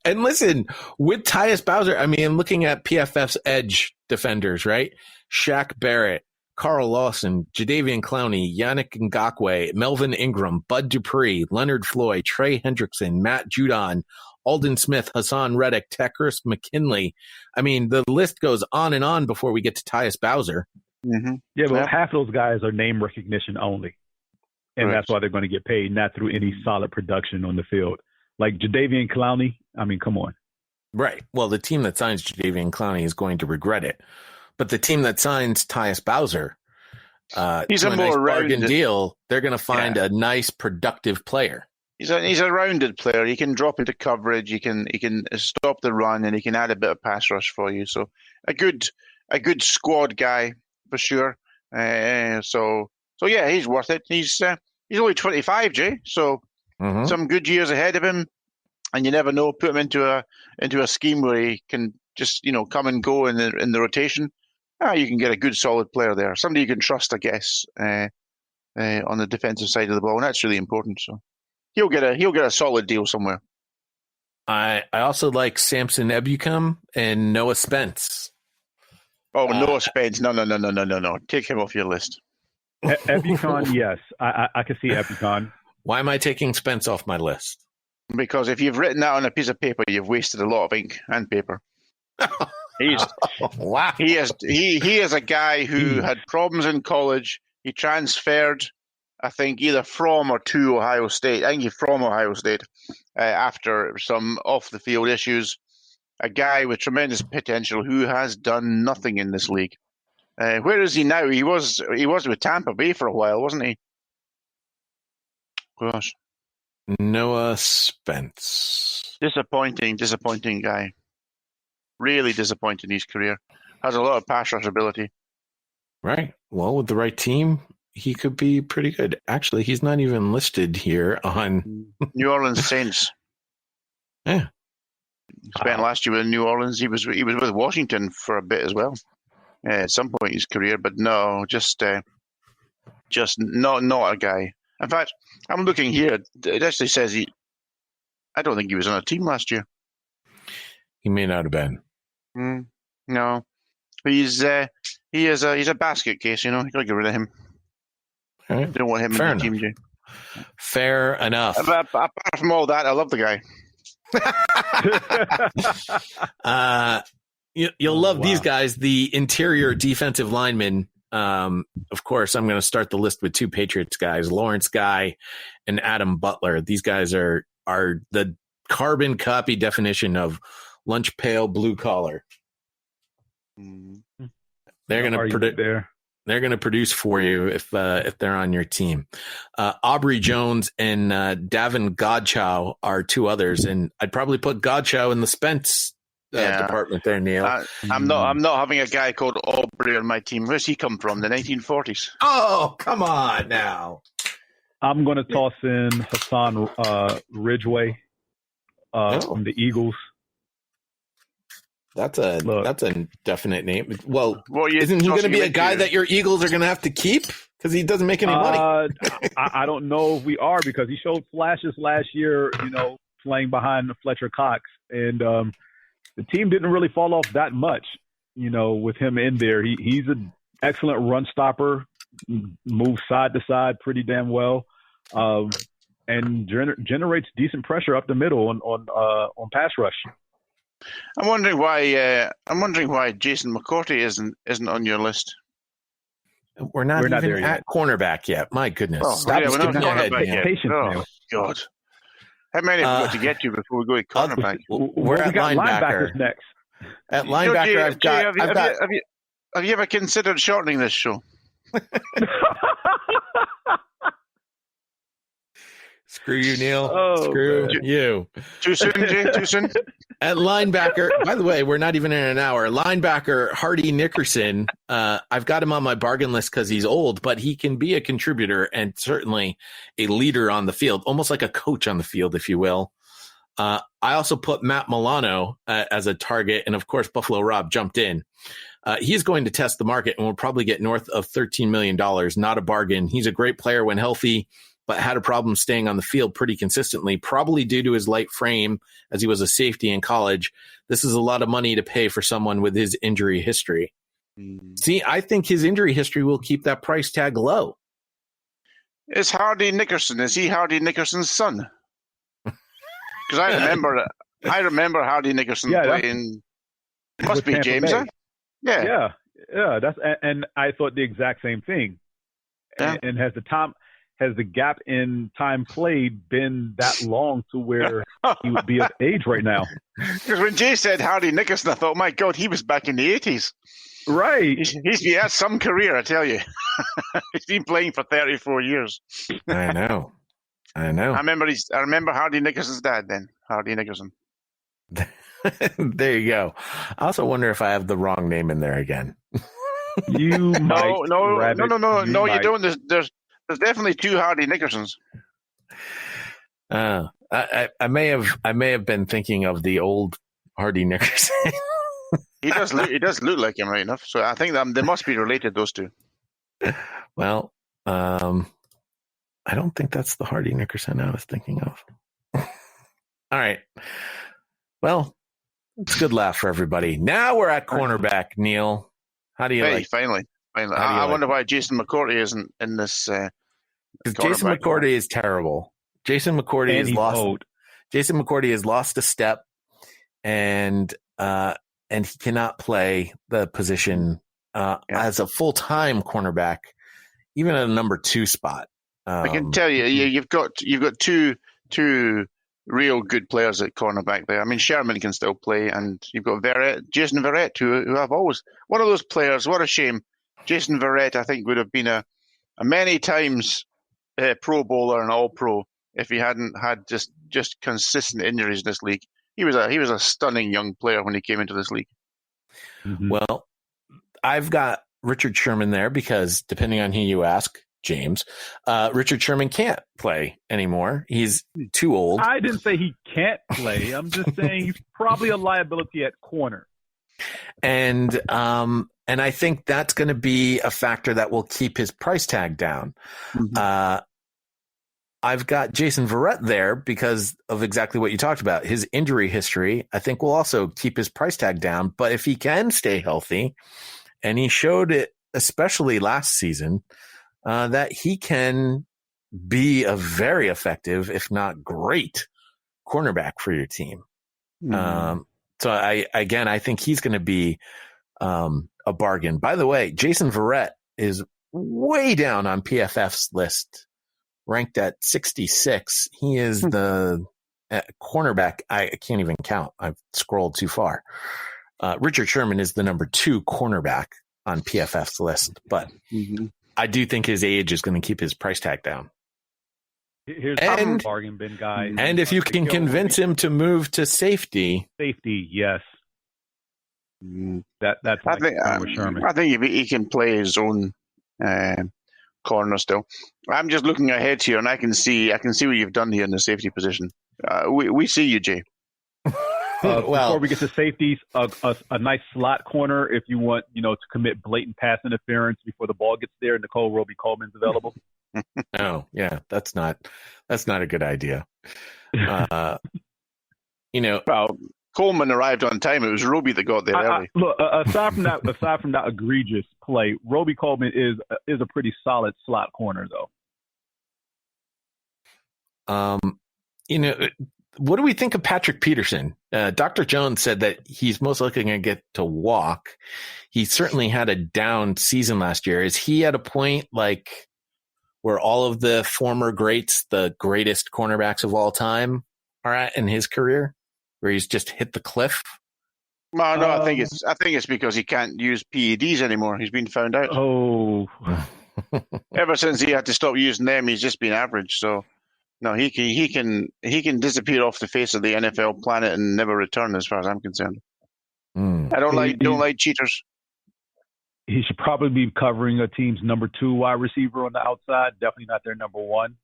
And listen, with Tyus Bowser, I mean, looking at PFF's edge defenders, right? Shaq Barrett, Carl Lawson, Jadeveon Clowney, Yannick Ngakoue, Melvin Ingram, Bud Dupree, Leonard Floyd, Trey Hendrickson, Matt Judon, Alden Smith, Hassan Reddick, Tekris McKinley. I mean, the list goes on and on before we get to Tyus Bowser. Mm-hmm. Yeah, but half those guys are name recognition only. And that's why they're going to get paid, not through any solid production on the field. Like Jadeveon Clowney, I mean, come on. Right. Well, the team that signs Jadeveon Clowney is going to regret it. But the team that signs Tyus Bowser, he's a more bargain deal. They're going to find a nice, productive player. He's a rounded player. He can drop into coverage. He can stop the run, and he can add a bit of pass rush for you. So a good squad guy for sure. So yeah, he's worth it. He's only 25, Jay. So some good years ahead of him, and you never know. Put him into a scheme where he can just come and go in the rotation. You can get a good solid player there, somebody you can trust, I guess, on the defensive side of the ball, and that's really important. So. He'll get a solid deal somewhere. I also like Samson Ebukam and Noah Spence. Oh, Noah Spence. No. Take him off your list. Ebukam, yes. I can see Ebukam. Why am I taking Spence off my list? Because if you've written that on a piece of paper, you've wasted a lot of ink and paper. Wow. He is a guy who had problems in college. He transferred, I think, either from or to Ohio State. I think he's from Ohio State after some off-the-field issues. A guy with tremendous potential who has done nothing in this league. Where is he now? He was with Tampa Bay for a while, wasn't he? Gosh. Noah Spence. Disappointing guy. Really disappointing in his career. Has a lot of pass rush ability. Right. Well, with the right team, he could be pretty good. Actually, he's not even listed here on New Orleans Saints. Yeah. Spent last year with New Orleans. He was with Washington for a bit as well. At some point in his career, but no, just not a guy. In fact, I'm looking here. It actually says I don't think he was on a team last year. He may not have been. No, he's a basket case. You got to get rid of him. Right. Don't want him Fair in the team, Jay. Fair enough. Apart from all that, I love the guy. You'll love these guys. The interior defensive linemen. Of course, I'm going to start the list with two Patriots guys, Lawrence Guy and Adam Butler. These guys are the carbon copy definition of lunch pail blue collar. They're going to predict there. They're going to produce for you if they're on your team. Aubrey Jones and Davin Godchow are two others, and I'd probably put Godchow in the Spence department there, Neil. I'm not having a guy called Aubrey on my team. Where's he come from? The 1940s? Oh, come on now. I'm going to toss in Hassan Ridgeway from the Eagles. That's a definite name. Well, isn't he going to be a guy that your Eagles are going to have to keep because he doesn't make any money? I don't know if we are, because he showed flashes last year, playing behind Fletcher Cox, and the team didn't really fall off that much, with him in there. He's an excellent run stopper, moves side to side pretty damn well, and generates decent pressure up the middle on pass rush. I'm wondering why Jason McCourty isn't on your list. We're not even there at cornerback yet. My goodness. Stop skipping ahead, man. Patience, oh, God. How many have we got to get to before we go to cornerback? We're at linebacker next. At linebacker, have you ever considered shortening this show? Screw you, Neil. Screw you. Too soon, Jay? Too soon? At linebacker, by the way, we're not even in an hour. Linebacker Hardy Nickerson, I've got him on my bargain list because he's old, but he can be a contributor and certainly a leader on the field, almost like a coach on the field, if you will. I also put Matt Milano as a target, and of course, Buffalo Rob jumped in. He's going to test the market and will probably get north of $13 million. Not a bargain. He's a great player when healthy, but had a problem staying on the field pretty consistently, probably due to his light frame as he was a safety in college. This is a lot of money to pay for someone with his injury history. See, I think his injury history will keep that price tag low. Is Hardy Nickerson? Is he Hardy Nickerson's son? Because I remember Hardy Nickerson playing. Must be James, huh? Yeah. That's and I thought the exact same thing. Yeah. And has the gap in time played been that long to where he would be of age right now? Because when Jay said Hardy Nickerson, I thought, my God, he was back in the 80s. Right. He has some career, I tell you. He's been playing for 34 years. I know. I remember Hardy Nickerson's dad then, Hardy Nickerson. There you go. I also wonder if I have the wrong name in there again. You might. No, you don't. There's definitely two Hardy Nickersons. I may have been thinking of the old Hardy Nickerson. He does look like him right enough. So I think they must be related, those two. Well, I don't think that's the Hardy Nickerson I was thinking of. All right. Well, it's a good laugh for everybody. Now we're at cornerback, Neil. How do you like? Finally. I wonder why Jason McCourty isn't in this. Jason McCourty is terrible. Jason McCourty has lost. Old. Jason McCourty has lost a step, and he cannot play the position as a full-time cornerback, even at a number 2 spot. I can tell you, you've got two real good players at cornerback there. I mean, Sherman can still play, and you've got Jason Verrett, who I've always one of those players. What a shame, Jason Verrett. I think would have been a many times Pro Bowler and All Pro if he hadn't had just consistent injuries in this league. He was a stunning young player when he came into this league. Mm-hmm. Well, I've got Richard Sherman there because depending on who you ask, James, Richard Sherman can't play anymore. He's too old. I didn't say he can't play. I'm just saying he's probably a liability at corner. And I think that's going to be a factor that will keep his price tag down. Mm-hmm. I've got Jason Verrett there because of exactly what you talked about. His injury history, I think, will also keep his price tag down. But if he can stay healthy, and he showed it, especially last season, that he can be a very effective, if not great, cornerback for your team. Mm-hmm. So I think he's going to be a bargain. By the way, Jason Verrett is way down on PFF's list, ranked at 66. He is the cornerback. I can't even count. I've scrolled too far. Richard Sherman is the number 2 cornerback on PFF's list, but I do think his age is going to keep his price tag down. Here's a bargain bin, guys. And if you can convince him to move to safety, yes. That's my concern with Sherman. I think he can play his own corner still. I'm just looking ahead here, and I can see what you've done here in the safety position. We see you, Jay. Before we get to safeties, a nice slot corner if you want, to commit blatant pass interference before the ball gets there. Nicole Roby-Coleman's available. Oh, yeah, that's not a good idea. Well, Coleman arrived on time. It was Roby that got there early. Look, aside from that egregious play, Roby-Coleman is a pretty solid slot corner, though. What do we think of Patrick Peterson? Dr. Jones said that he's most likely going to get to walk. He certainly had a down season last year. Is he at a point like where all of the former greats, the greatest cornerbacks of all time, are at in his career, where he's just hit the cliff? Well, no, I think it's because he can't use PEDs anymore. He's been found out. Oh, ever since he had to stop using them, he's just been average. So No, he can disappear off the face of the NFL planet and never return, as far as I'm concerned. I don't like cheaters. He should probably be covering a team's number 2 wide receiver on the outside. Definitely not their number 1.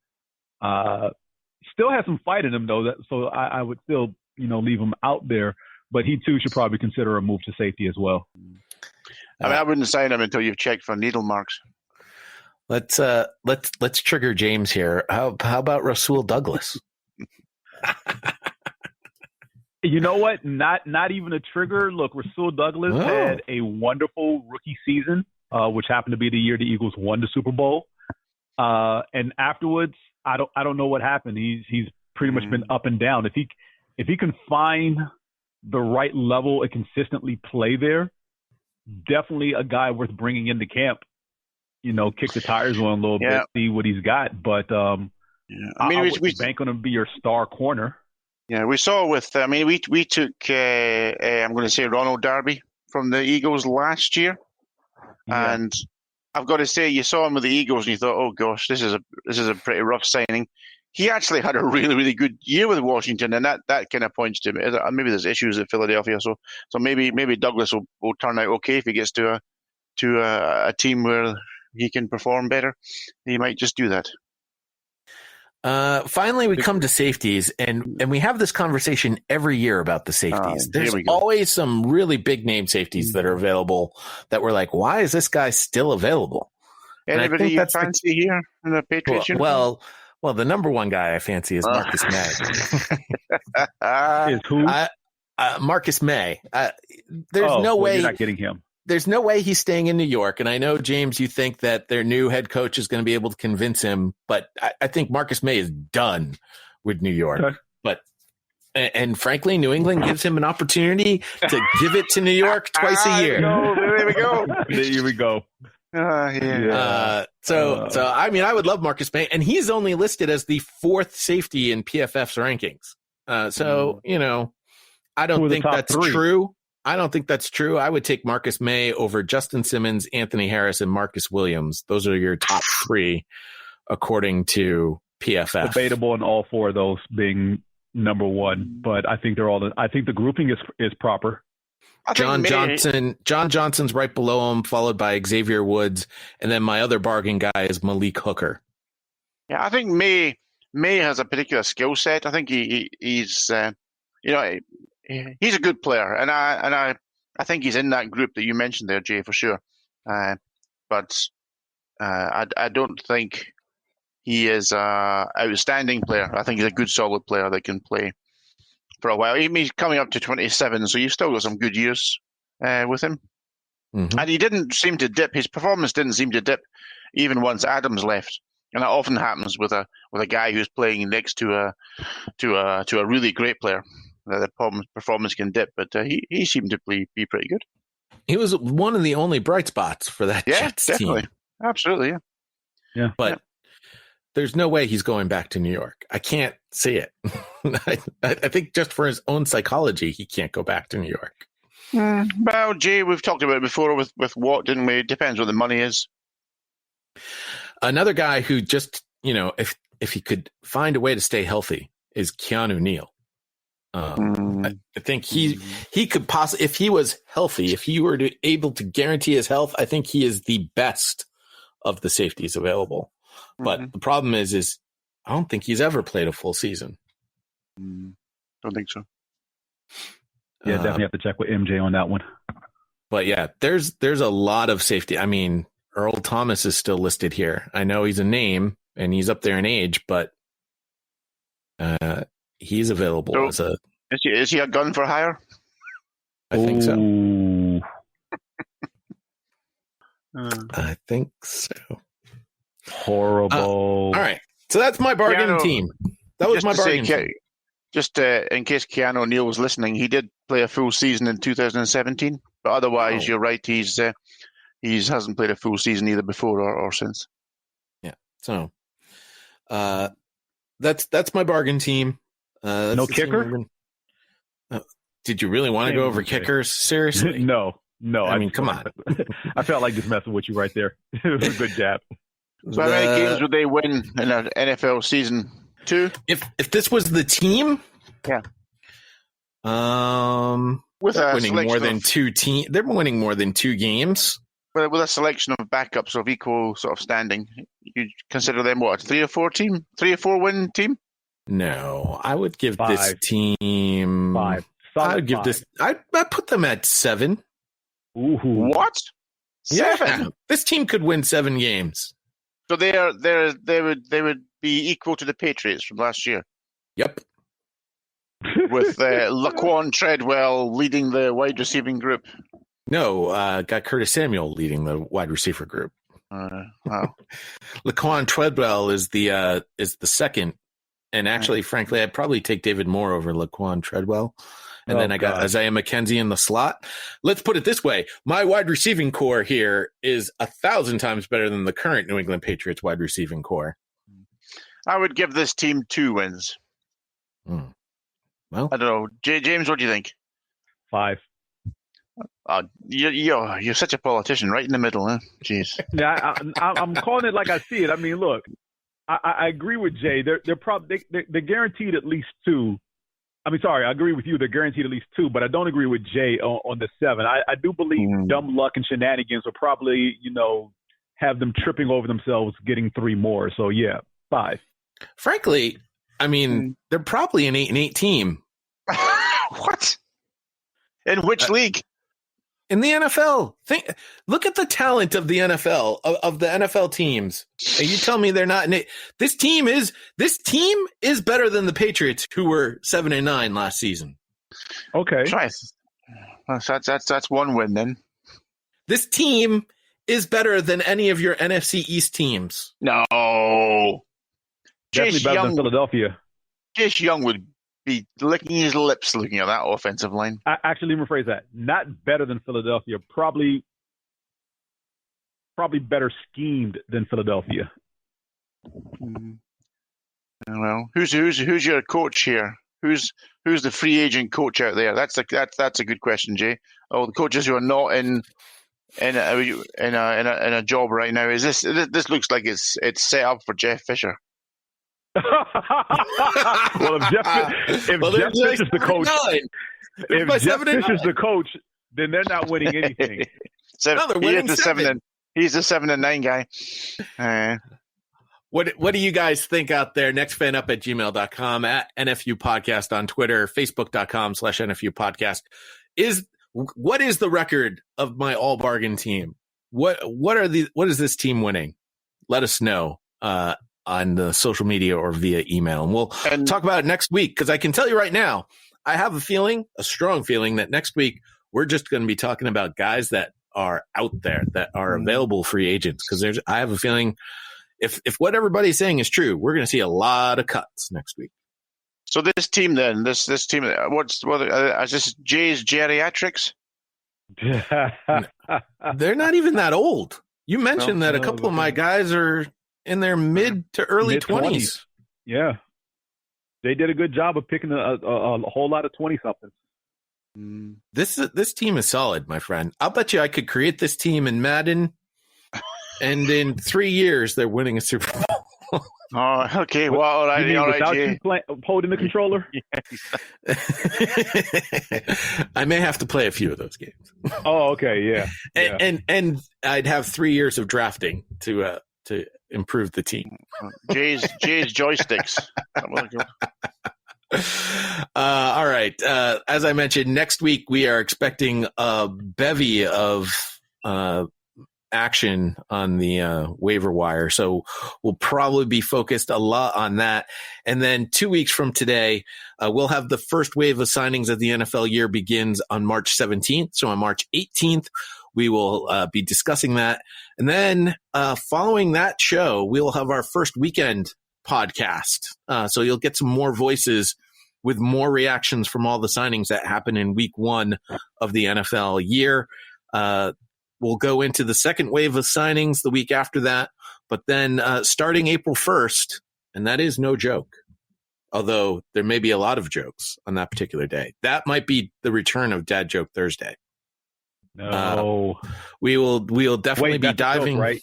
Still has some fight in him though, so I would still leave him out there. But he too should probably consider a move to safety as well. I mean, I wouldn't sign him until you've checked for needle marks. Let's trigger James here. How about Rasul Douglas? You know what? Not even a trigger. Look, Rasul Douglas had a wonderful rookie season, which happened to be the year the Eagles won the Super Bowl. And afterwards, I don't know what happened. He's pretty much been up and down. If he can find the right level and consistently play there, definitely a guy worth bringing into camp. Kick the tires on a little bit, see what he's got. But I mean, we bank on him to be your star corner. Yeah, we saw with. I mean, we took. I'm going to say Ronald Darby from the Eagles last year, and I've got to say, you saw him with the Eagles, and you thought, "Oh gosh, this is a pretty rough signing." He actually had a really, really good year with Washington, and that kind of points to maybe there's issues at Philadelphia. So maybe Douglas will turn out okay if he gets to a team where he can perform better. He might just do that. Finally, we come to safeties, and we have this conversation every year about the safeties. There's always some really big name safeties that are available that we're like, why is this guy still available? Anybody you fancy here in the Patriots? Well, the number one guy I fancy is Marcus May. Is who? Marcus May. There's no way you're not getting him. There's no way he's staying in New York. And I know, James, you think that their new head coach is going to be able to convince him, but I think Marcus May is done with New York. Okay. And frankly, New England gives him an opportunity to give it to New York twice a year. There we go. There we go. So I mean, I would love Marcus May, and he's only listed as the 4th safety in PFF's rankings. I don't think that's true. I don't think that's true. I would take Marcus May over Justin Simmons, Anthony Harris, and Marcus Williams. Those are your top 3, according to PFF. Debatable in all 4 of those being number 1, but I think I think the grouping is proper. John Johnson's right below him, followed by Xavier Woods, and then my other bargain guy is Malik Hooker. Yeah, I think May has a particular skill set. I think he's a good player, and I think he's in that group that you mentioned there, Jay, for sure. But I don't think he is an outstanding player. I think he's a good, solid player that can play for a while. He's coming up to 27, so you've still got some good years with him. Mm-hmm. And he didn't seem to dip. His performance didn't seem to dip even once Adams left. And that often happens with a guy who's playing next to a really great player. The performance can dip, but he seemed to be pretty good. He was one of the only bright spots for that Jets definitely. team. Absolutely, yeah. But there's no way he's going back to New York. I can't see it. I think just for his own psychology, he can't go back to New York. Well, Jay, we've talked about it before with Watt, didn't we? It depends what the money is. Another guy who just, if he could find a way to stay healthy is Keanu Neal. I think he could possibly, if he was healthy, if he were able to guarantee his health, I think he is the best of the safeties available. But the problem is I don't think he's ever played a full season. Don't think so. Yeah, definitely have to check with MJ on that one. But yeah, there's a lot of safety. I mean, Earl Thomas is still listed here. I know he's a name and he's up there in age, but he's available as a. Is he a gun for hire? I think so. I think so. Horrible. All right, so that's my bargain team. That was my bargain team. Just in case Keanu Neal was listening, he did play a full season in 2017, but otherwise, you're right. He hasn't played a full season either before or since. Yeah. So, that's my bargain team. No kicker. Did you really want to go over kickers? Seriously? No. I mean, come on. I felt like just messing with you right there. It was a good jab. So how many games would they win in an NFL season? 2? If this was the team, Yeah. With they're winning more than they're winning more than 2 games. With a selection of backups of equal sort of standing, you consider them what, 3 or 4 win team? No, I would give 5. this team 5. I would give this. I put them at 7. Ooh. What? 7? Yeah, this team could win 7 games. So they would be equal to the Patriots from last year. Yep. With Laquan Treadwell leading the wide receiving group. No, got Curtis Samuel leading the wide receiver group. Wow. Laquan Treadwell is the second, and actually, frankly, I'd probably take David Moore over Laquan Treadwell. And then I got Isaiah McKenzie in the slot. Let's put it this way. My wide receiving core here is 1,000 times better than the current New England Patriots wide receiving core. I would give this team 2 wins. Well, I don't know. James, what do you think? 5. You're such a politician, right in the middle, huh? Jeez. Yeah, I'm calling it like I see it. I mean, look, I agree with Jay. They're guaranteed at least 2. I mean, sorry, I agree with you. They're guaranteed at least 2, but I don't agree with Jay on the 7. I do believe dumb luck and shenanigans will probably, have them tripping over themselves getting 3 more. So, yeah, 5. Frankly, I mean, they're probably an 8-8 team. What? In which league? In the NFL. Look at the talent of the NFL, of the NFL teams. And you tell me they're not. This team is better than the Patriots, who were 7-9 last season. Okay, that's 1 win then. This team is better than any of your NFC East teams. No, definitely better than Philadelphia. Chase Young would be licking his lips looking at that offensive line. Actually, let me rephrase that. Not better than Philadelphia. Probably better schemed than Philadelphia. Well, who's your coach here? Who's the free agent coach out there? That's a good question, Jay. Oh, the coaches who are not in a job right now. Is this looks like it's set up for Jeff Fisher? Well, if Jeff Fisher's the coach, the coach, then they're not winning anything. He's the 7-9 guy. What do you guys think out there? Nextfanup@gmail.com, at NFU Podcast on Twitter, Facebook.com/NFU Podcast. What is the record of my all bargain team? What is this team winning? Let us know on the social media or via email. And we'll talk about it next week, because I can tell you right now, I have a strong feeling that next week we're just going to be talking about guys that are out there, that are available free agents. Because I have a feeling if what everybody's saying is true, we're going to see a lot of cuts next week. So this team then, this team, is this Jay's geriatrics? They're not even that old. You mentioned that a couple of my guys are in their mid to early 20s. Yeah. They did a good job of picking a whole lot of 20-somethings. This team is solid, my friend. I'll bet you I could create this team in Madden, and in 3 years, they're winning a Super Bowl. Oh, okay. Well, all right, without Jay. you holding the controller? I may have to play a few of those games. Oh, okay, yeah. And I'd have 3 years of drafting to improve the team. Jay's joysticks. All right. As I mentioned, next week we are expecting a bevy of action on the waiver wire. So we'll probably be focused a lot on that. And then 2 weeks from today, we'll have the first wave of signings of the NFL year begins on March 17th. So on March 18th, we will be discussing that. And then following that show, we'll have our first weekend podcast. So you'll get some more voices with more reactions from all the signings that happen in week 1 of the NFL year. We'll go into the second wave of signings the week after that. But then starting April 1st, and that is no joke, although there may be a lot of jokes on that particular day. That might be the return of Dad Joke Thursday. No, we'll definitely be diving. Joke, right?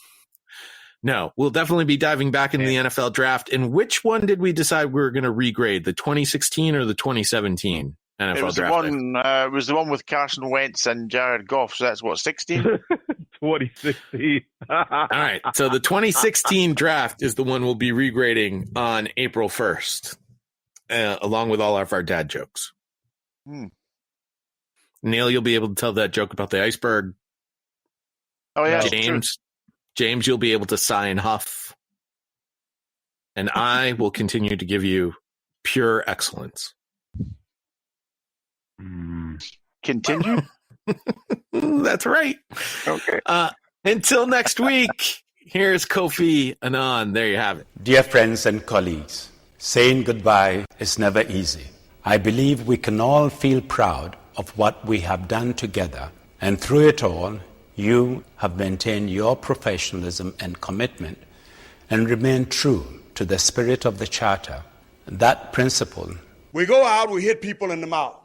No, we'll definitely be diving back into the NFL draft. And which one did we decide we were going to regrade, the 2016 or the 2017 NFL It was draft? it was the one with Carson Wentz and Jared Goff. So that's what, 16? 2016. All right. So the 2016 draft is the one we'll be regrading on April 1st, along with all of our dad jokes. Neil, you'll be able to tell that joke about the iceberg. Oh, yeah. James, you'll be able to sigh and huff. And I will continue to give you pure excellence. Continue? That's right. Okay. Until next week, here's Kofi Annan. There you have it. Dear friends and colleagues, saying goodbye is never easy. I believe we can all feel proud of what we have done together. And through it all, you have maintained your professionalism and commitment and remained true to the spirit of the Charter. That principle. We go out, we hit people in the mouth.